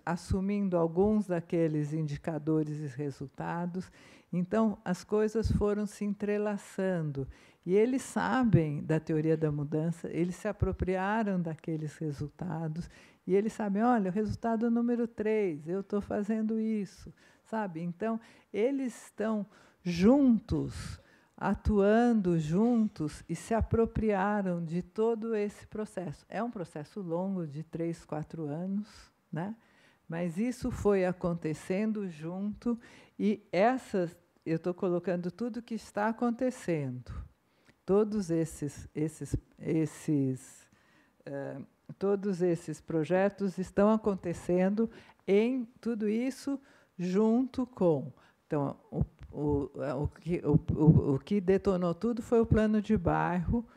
assumindo alguns daqueles indicadores e resultados. Então, as coisas foram se entrelaçando. E eles sabem da teoria da mudança, eles se apropriaram daqueles resultados, e eles sabem, olha, o resultado número 3, eu estou fazendo isso, sabe? Então, eles estão juntos, atuando juntos, e se apropriaram de todo esse processo. É um processo longo, de 3, 4 anos, né? Mas isso foi acontecendo junto, e eu estou colocando tudo que está acontecendo. Todos todos esses projetos estão acontecendo em tudo isso junto com... Então, o que detonou tudo foi o plano de bairro,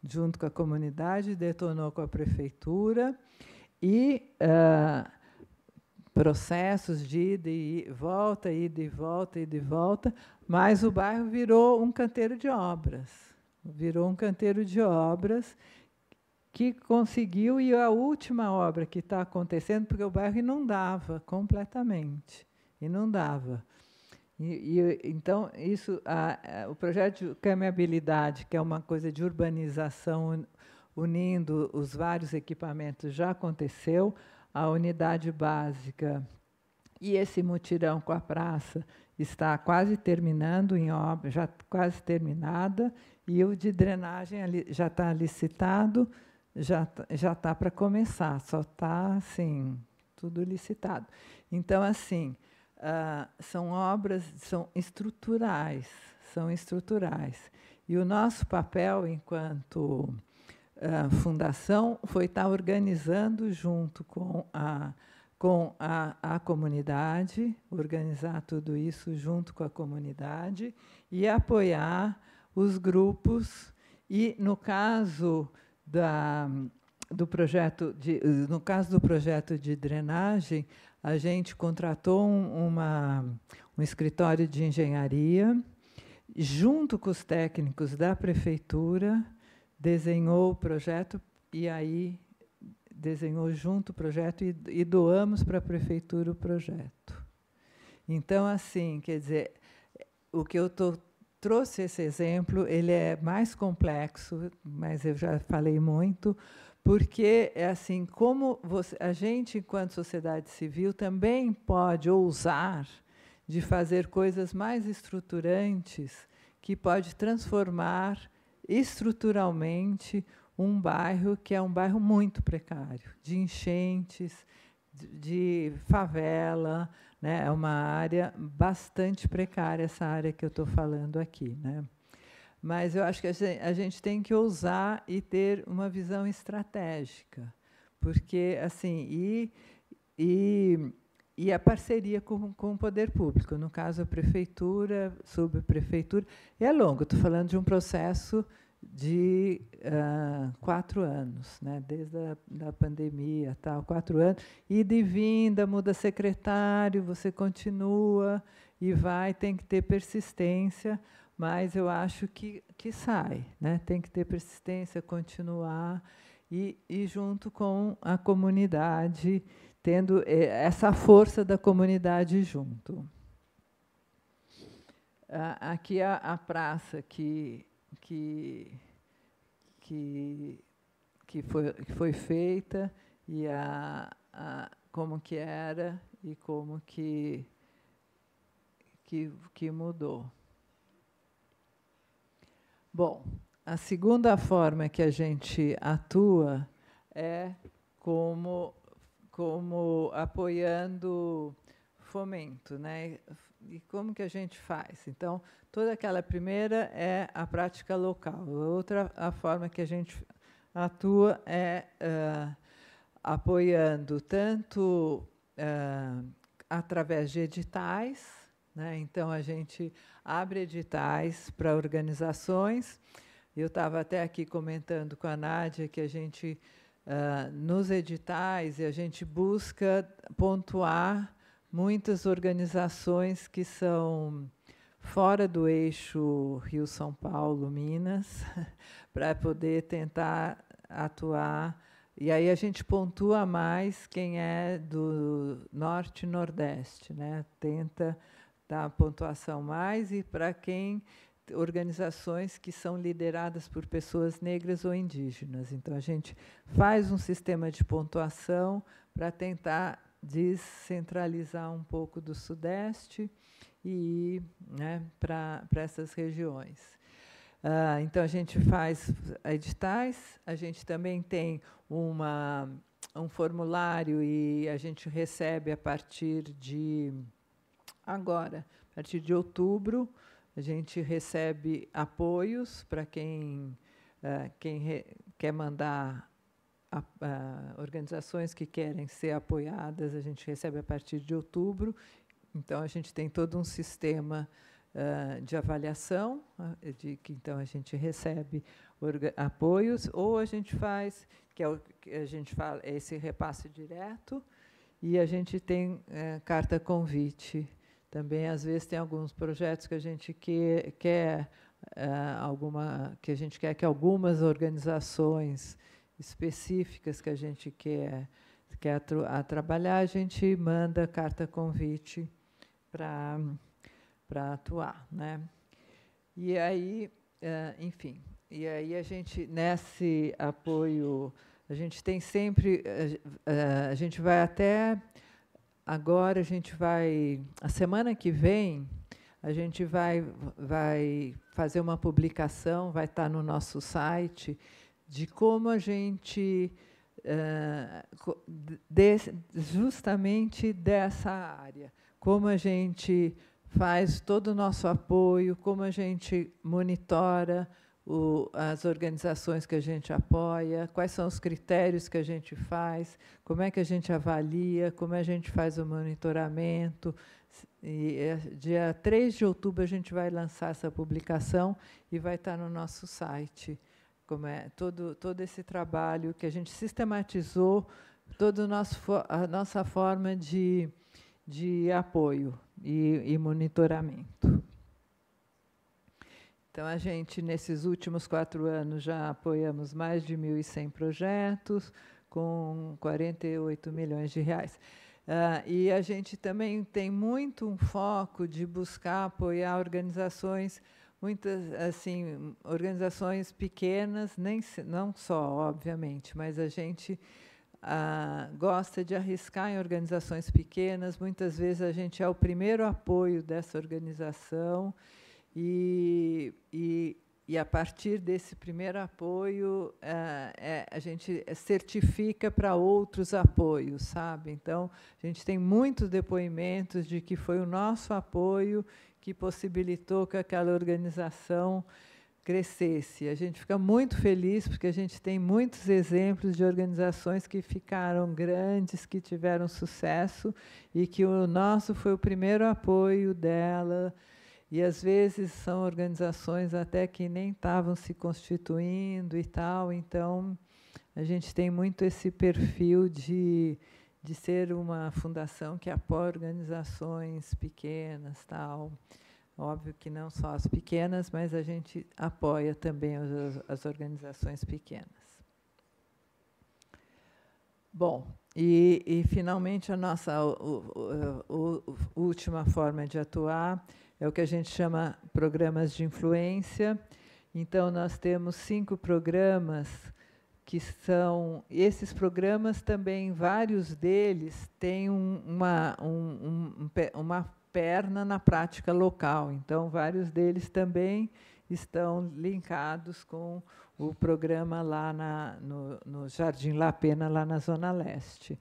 junto com a comunidade, detonou com a prefeitura, e processos de ida e volta, ida e volta, ida e volta, mas o bairro virou um canteiro de obras. Virou um canteiro de obras que conseguiu, e a última obra que está acontecendo, porque o bairro inundava completamente, inundava. Então, o projeto de caminhabilidade, que é uma coisa de urbanização, unindo os vários equipamentos, já aconteceu. A unidade básica e esse mutirão com a praça está quase terminando, em obra, já quase terminada, e o de drenagem já está licitado, já está para começar, só está assim, tudo licitado. Então, assim, são obras, são estruturais. E o nosso papel, enquanto fundação, foi estar organizando junto com a comunidade, organizar tudo isso junto com a comunidade e apoiar os grupos. E, no caso do projeto de drenagem, a gente contratou um escritório de engenharia, junto com os técnicos da prefeitura, desenhou o projeto, e aí desenhou junto o projeto e doamos para a prefeitura o projeto. Então, assim, quer dizer, o que eu trouxe esse exemplo, ele é mais complexo, mas eu já falei muito, porque é assim, como a gente, enquanto sociedade civil, também pode ousar de fazer coisas mais estruturantes, que pode transformar estruturalmente um bairro que é um bairro muito precário, de enchentes, de favela, né? É uma área bastante precária, essa área que eu estou falando aqui, né? Mas eu acho que a gente tem que ousar e ter uma visão estratégica, porque, assim, e a parceria com o poder público, no caso, a prefeitura, subprefeitura. É longo, estou falando de um processo de 4 anos, né? Desde a pandemia, 4 anos, ida e vinda, muda secretário, você continua e vai, tem que ter persistência, mas eu acho que sai, né? Tem que ter persistência, continuar, e junto com a comunidade, tendo essa força da comunidade junto. Aqui a praça que foi feita, e como que era e como que mudou. Bom, a segunda forma que a gente atua é como apoiando fomento, né? E como que a gente faz? Então, toda aquela primeira é a prática local. A forma que a gente atua é apoiando tanto através de editais, né? Então, a gente abre editais para organizações. Eu estava até aqui comentando com a Nádia que a gente, nos editais, a gente busca pontuar muitas organizações que são fora do eixo Rio-São Paulo-Minas, para poder tentar atuar. E aí a gente pontua mais quem é do Norte e Nordeste, né? Tenta dar pontuação mais, e para quem organizações que são lideradas por pessoas negras ou indígenas. Então, a gente faz um sistema de pontuação para tentar descentralizar um pouco do Sudeste e ir, né, para essas regiões. Então, a gente faz editais, a gente também tem um formulário, e a gente recebe a partir de agora, A partir de outubro, a gente recebe apoios para quem quer mandar organizações que querem ser apoiadas, a gente recebe a partir de outubro. Então, a gente tem todo um sistema de avaliação, então a gente recebe apoios, ou a gente faz, que é o que a gente fala, esse repasse direto, e a gente tem carta convite. Também, às vezes, tem alguns projetos que a gente quer que a gente quer que algumas organizações específicas que a gente quer trabalhar, a gente manda carta convite para atuar, né? E aí, enfim, e aí a gente, nesse apoio, a gente tem sempre, a gente vai até agora, a semana que vem, a gente vai fazer uma publicação, vai estar no nosso site, de como a gente, justamente dessa área, como a gente faz todo o nosso apoio, como a gente monitora as organizações que a gente apoia, quais são os critérios que a gente faz, como é que a gente avalia, como a gente faz o monitoramento. E dia 3 de outubro a gente vai lançar essa publicação e vai estar no nosso site, como é todo esse trabalho que a gente sistematizou, toda a nossa forma de apoio e monitoramento. Então, a gente, nesses últimos 4 anos, já apoiamos mais de 1.100 projetos, com 48 milhões de reais. E a gente também tem muito um foco de buscar apoiar organizações, muitas assim, organizações pequenas, não só, obviamente, mas a gente gosta de arriscar em organizações pequenas. Muitas vezes a gente é o primeiro apoio dessa organização e a partir desse primeiro apoio a gente certifica para outros apoios, sabe? Então, a gente tem muitos depoimentos de que foi o nosso apoio que possibilitou que aquela organização crescesse. A gente fica muito feliz, porque a gente tem muitos exemplos de organizações que ficaram grandes, que tiveram sucesso, e que o nosso foi o primeiro apoio dela. E, às vezes, são organizações até que nem estavam se constituindo e tal. Então, a gente tem muito esse perfil de ser uma fundação que apoia organizações pequenas, tal. Óbvio que não só as pequenas, mas a gente apoia também as organizações pequenas. Bom, e finalmente, a nossa última forma de atuar é o que a gente chama programas de influência. Então, nós temos 5 programas que são... Esses programas também, vários deles, têm uma perna na prática local. Então, vários deles também estão linkados com o programa lá no Jardim La Pena, lá na Zona Leste.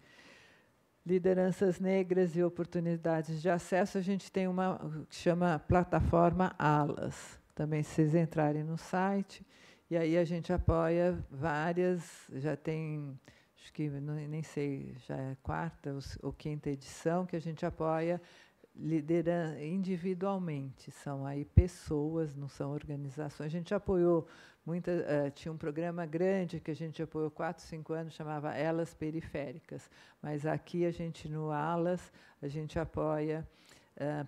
Lideranças negras e oportunidades de acesso, a gente tem uma que chama Plataforma Alas. Também, se vocês entrarem no site, e aí a gente apoia várias, já tem, acho que nem sei, já é 4ª ou 5ª edição, que a gente apoia individualmente. São aí pessoas, não são organizações. A gente apoiou tinha um programa grande que a gente apoiou 4, 5 anos, chamava Elas Periféricas. Mas aqui, a gente, no Alas, a gente apoia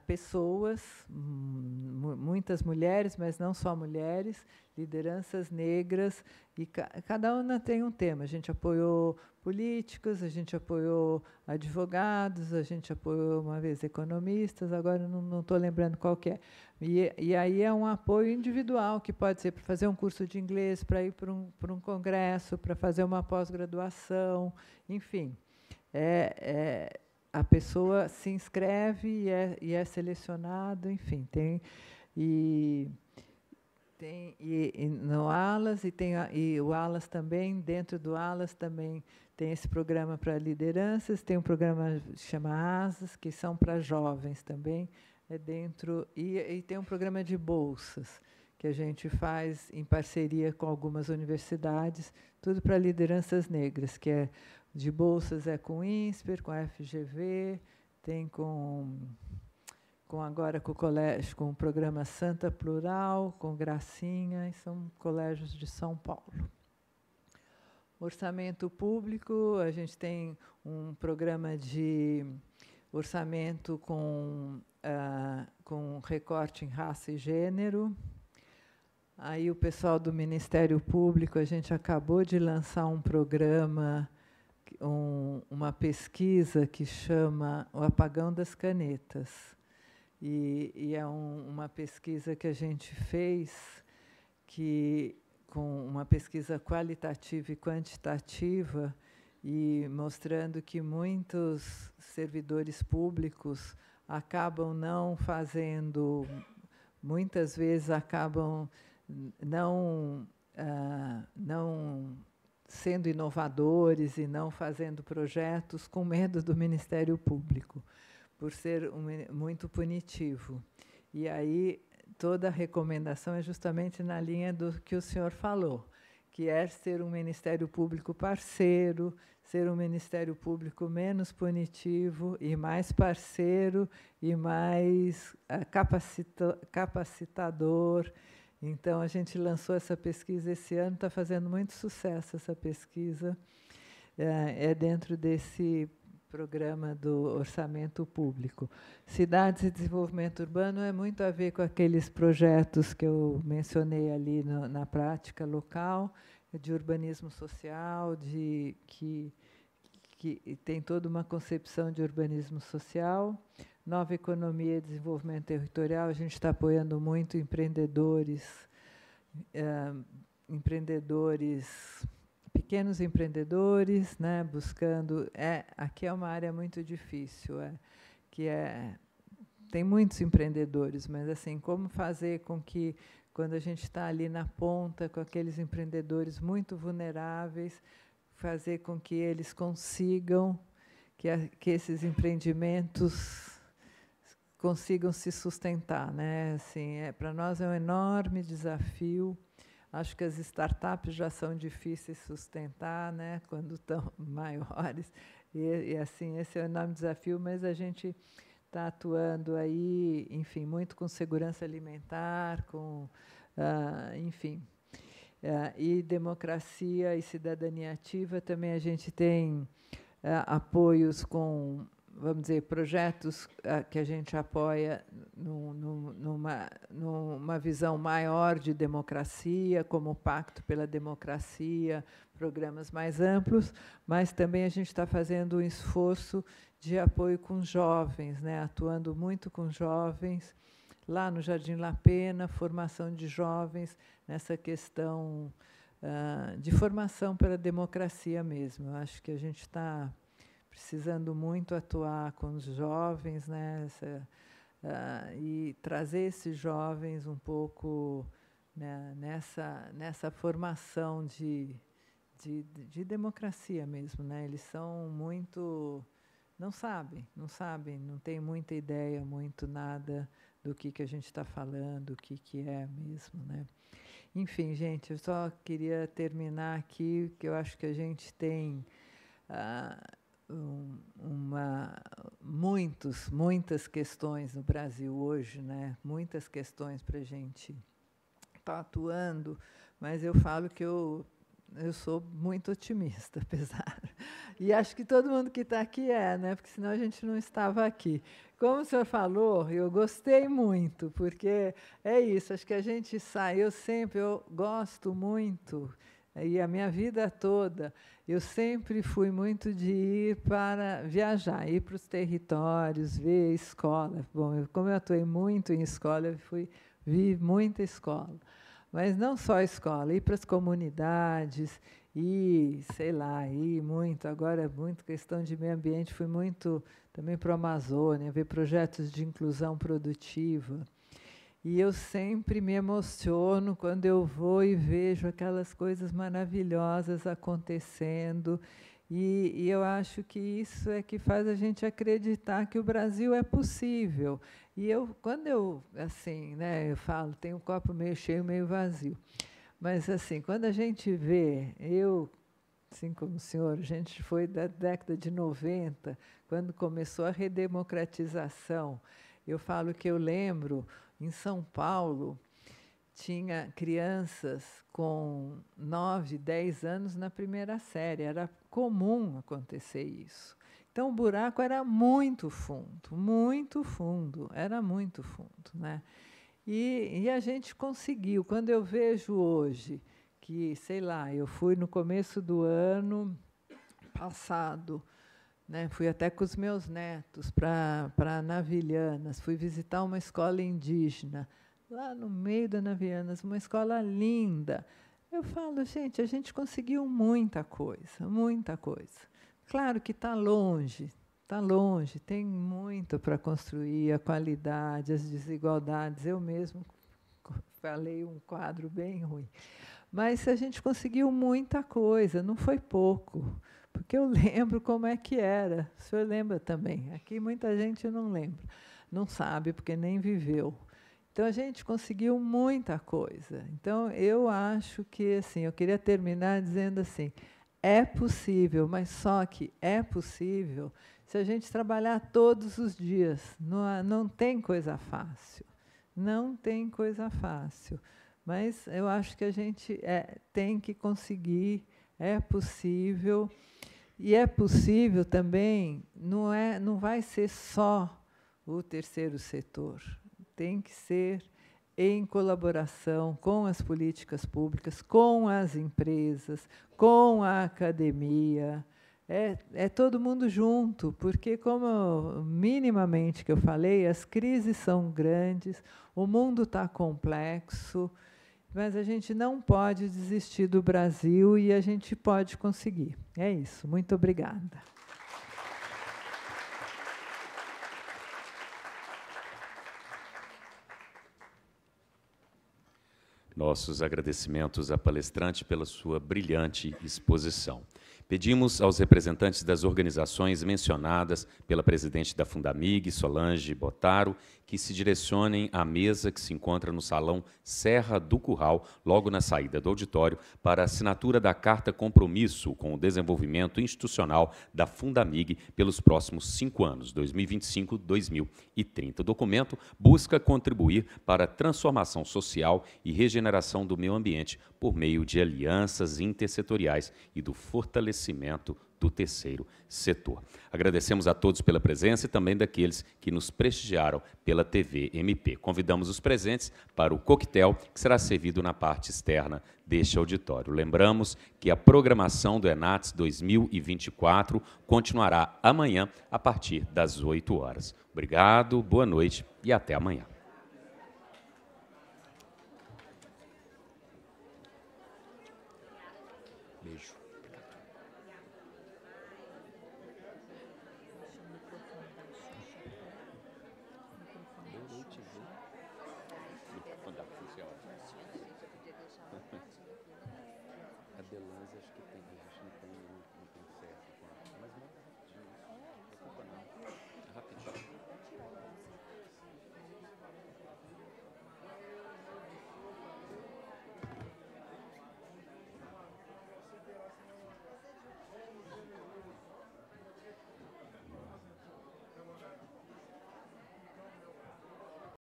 pessoas, muitas mulheres, mas não só mulheres, lideranças negras, e cada uma tem um tema. A gente apoiou políticos, a gente apoiou advogados, a gente apoiou uma vez economistas, agora não estou lembrando qual que é. E aí é um apoio individual, que pode ser para fazer um curso de inglês, para ir para um congresso, para fazer uma pós-graduação, enfim. A pessoa se inscreve e é selecionado, enfim, no Alas, e o Alas também, dentro do Alas também tem esse programa para lideranças, tem um programa que chama Asas, que são para jovens também. e tem um programa de bolsas que a gente faz em parceria com algumas universidades, tudo para lideranças negras, que é de bolsas com o INSPER, com a FGV, tem agora com o colégio, com o programa Santa Plural, com Gracinha, e são colégios de São Paulo. Orçamento público, a gente tem um programa de orçamento com recorte em raça e gênero. Aí o pessoal do Ministério Público, a gente acabou de lançar um programa, uma pesquisa que chama O Apagão das Canetas. E é uma pesquisa que a gente fez, com uma pesquisa qualitativa e quantitativa, e mostrando que muitos servidores públicos acabam não fazendo, muitas vezes acabam não sendo inovadores e não fazendo projetos com medo do Ministério Público, por ser muito punitivo. E aí toda a recomendação é justamente na linha do que o senhor falou, que é ser um Ministério Público parceiro, ser um Ministério Público menos punitivo e mais parceiro e mais capacitador. Então, a gente lançou essa pesquisa esse ano, está fazendo muito sucesso essa pesquisa, é dentro desse programa do orçamento público. Cidades e desenvolvimento urbano é muito a ver com aqueles projetos que eu mencionei ali na prática local, de urbanismo social, que tem toda uma concepção de urbanismo social. Nova economia e desenvolvimento territorial, a gente está apoiando muito empreendedores, pequenos empreendedores, né, buscando. Aqui é uma área muito difícil, tem muitos empreendedores, mas assim, como fazer com que, quando a gente está ali na ponta com aqueles empreendedores muito vulneráveis, fazer com que eles consigam, que esses empreendimentos consigam se sustentar, né? Assim, para nós é um enorme desafio. Acho que as startups já são difíceis de sustentar, né, quando estão maiores. E assim, esse é um enorme desafio, mas a gente está atuando aí, enfim, muito com segurança alimentar, enfim. E democracia e cidadania ativa, também a gente tem apoios com, vamos dizer, projetos que a gente apoia numa visão maior de democracia, como o Pacto pela Democracia, programas mais amplos, mas também a gente está fazendo um esforço de apoio com jovens, né, atuando muito com jovens, lá no Jardim La Pena, formação de jovens nessa questão de formação pela democracia mesmo. Eu acho que a gente está precisando muito atuar com os jovens, né, e trazer esses jovens um pouco, né, nessa formação de democracia mesmo, né? Eles são muito... não sabem, não têm muita ideia, muito nada do que a gente está falando, o que é mesmo, né? Enfim, gente, eu só queria terminar aqui, que eu acho que a gente tem muitas questões no Brasil hoje, né? Muitas questões para a gente estar atuando, mas eu falo que eu sou muito otimista, apesar. E acho que todo mundo que está aqui né? Porque senão a gente não estava aqui. Como o senhor falou, eu gostei muito, porque é isso, acho que a gente sai, eu gosto muito, e a minha vida toda, eu sempre fui muito de ir para viajar, ir para os territórios, ver a escola. Bom, como eu atuei muito em escola, eu vi muita escola. Mas não só a escola, ir para as comunidades, sei lá, muito. Agora, muito questão de meio ambiente, fui muito também para a Amazônia, ver projetos de inclusão produtiva. E eu sempre me emociono quando eu vou e vejo aquelas coisas maravilhosas acontecendo. E eu acho que isso é que faz a gente acreditar que o Brasil é possível. E quando eu, assim, né, eu falo, tem um copo meio cheio, meio vazio. Mas, assim, quando a gente vê, assim como o senhor, a gente foi da década de 90, quando começou a redemocratização. Eu falo que eu lembro, em São Paulo, tinha crianças com 9, 10 anos na primeira série. Era comum acontecer isso. Então, o buraco era muito fundo, era muito fundo, né? E a gente conseguiu. Quando eu vejo hoje que, sei lá, eu fui no começo do ano passado, né, fui até com os meus netos para Navilhanas, fui visitar uma escola indígena, lá no meio da Navilhanas, uma escola linda. Eu falo, gente, a gente conseguiu muita coisa, muita coisa. Claro que está longe, tem muito para construir, a qualidade, as desigualdades. Eu mesmo falei um quadro bem ruim. Mas a gente conseguiu muita coisa, não foi pouco, porque eu lembro como é que era. O senhor lembra também. Aqui muita gente não lembra, não sabe, porque nem viveu. Então, a gente conseguiu muita coisa. Então, eu acho que, assim, eu queria terminar dizendo assim, é possível, mas só que é possível se a gente trabalhar todos os dias. Não tem coisa fácil, não tem coisa fácil. Mas eu acho que a gente tem que conseguir, é possível. E é possível também, não vai ser só o terceiro setor. Tem que ser em colaboração com as políticas públicas, com as empresas, com a academia. É todo mundo junto, porque, como minimamente que eu falei, as crises são grandes, o mundo está complexo, mas a gente não pode desistir do Brasil e a gente pode conseguir. É isso. Muito obrigada. Nossos agradecimentos à palestrante pela sua brilhante exposição. Pedimos aos representantes das organizações mencionadas pela presidente da Fundamig, Solange Botaro, que se direcionem à mesa que se encontra no salão Serra do Curral, logo na saída do auditório, para a assinatura da Carta Compromisso com o Desenvolvimento Institucional da Fundamig pelos próximos 5 anos, 2025-2030. O documento busca contribuir para a transformação social e regeneração do meio ambiente por meio de alianças intersetoriais e do fortalecimento do terceiro setor. Agradecemos a todos pela presença e também daqueles que nos prestigiaram pela TV MP. Convidamos os presentes para o coquetel que será servido na parte externa deste auditório. Lembramos que a programação do ENATS 2024 continuará amanhã a partir das 8 horas. Obrigado, boa noite e até amanhã.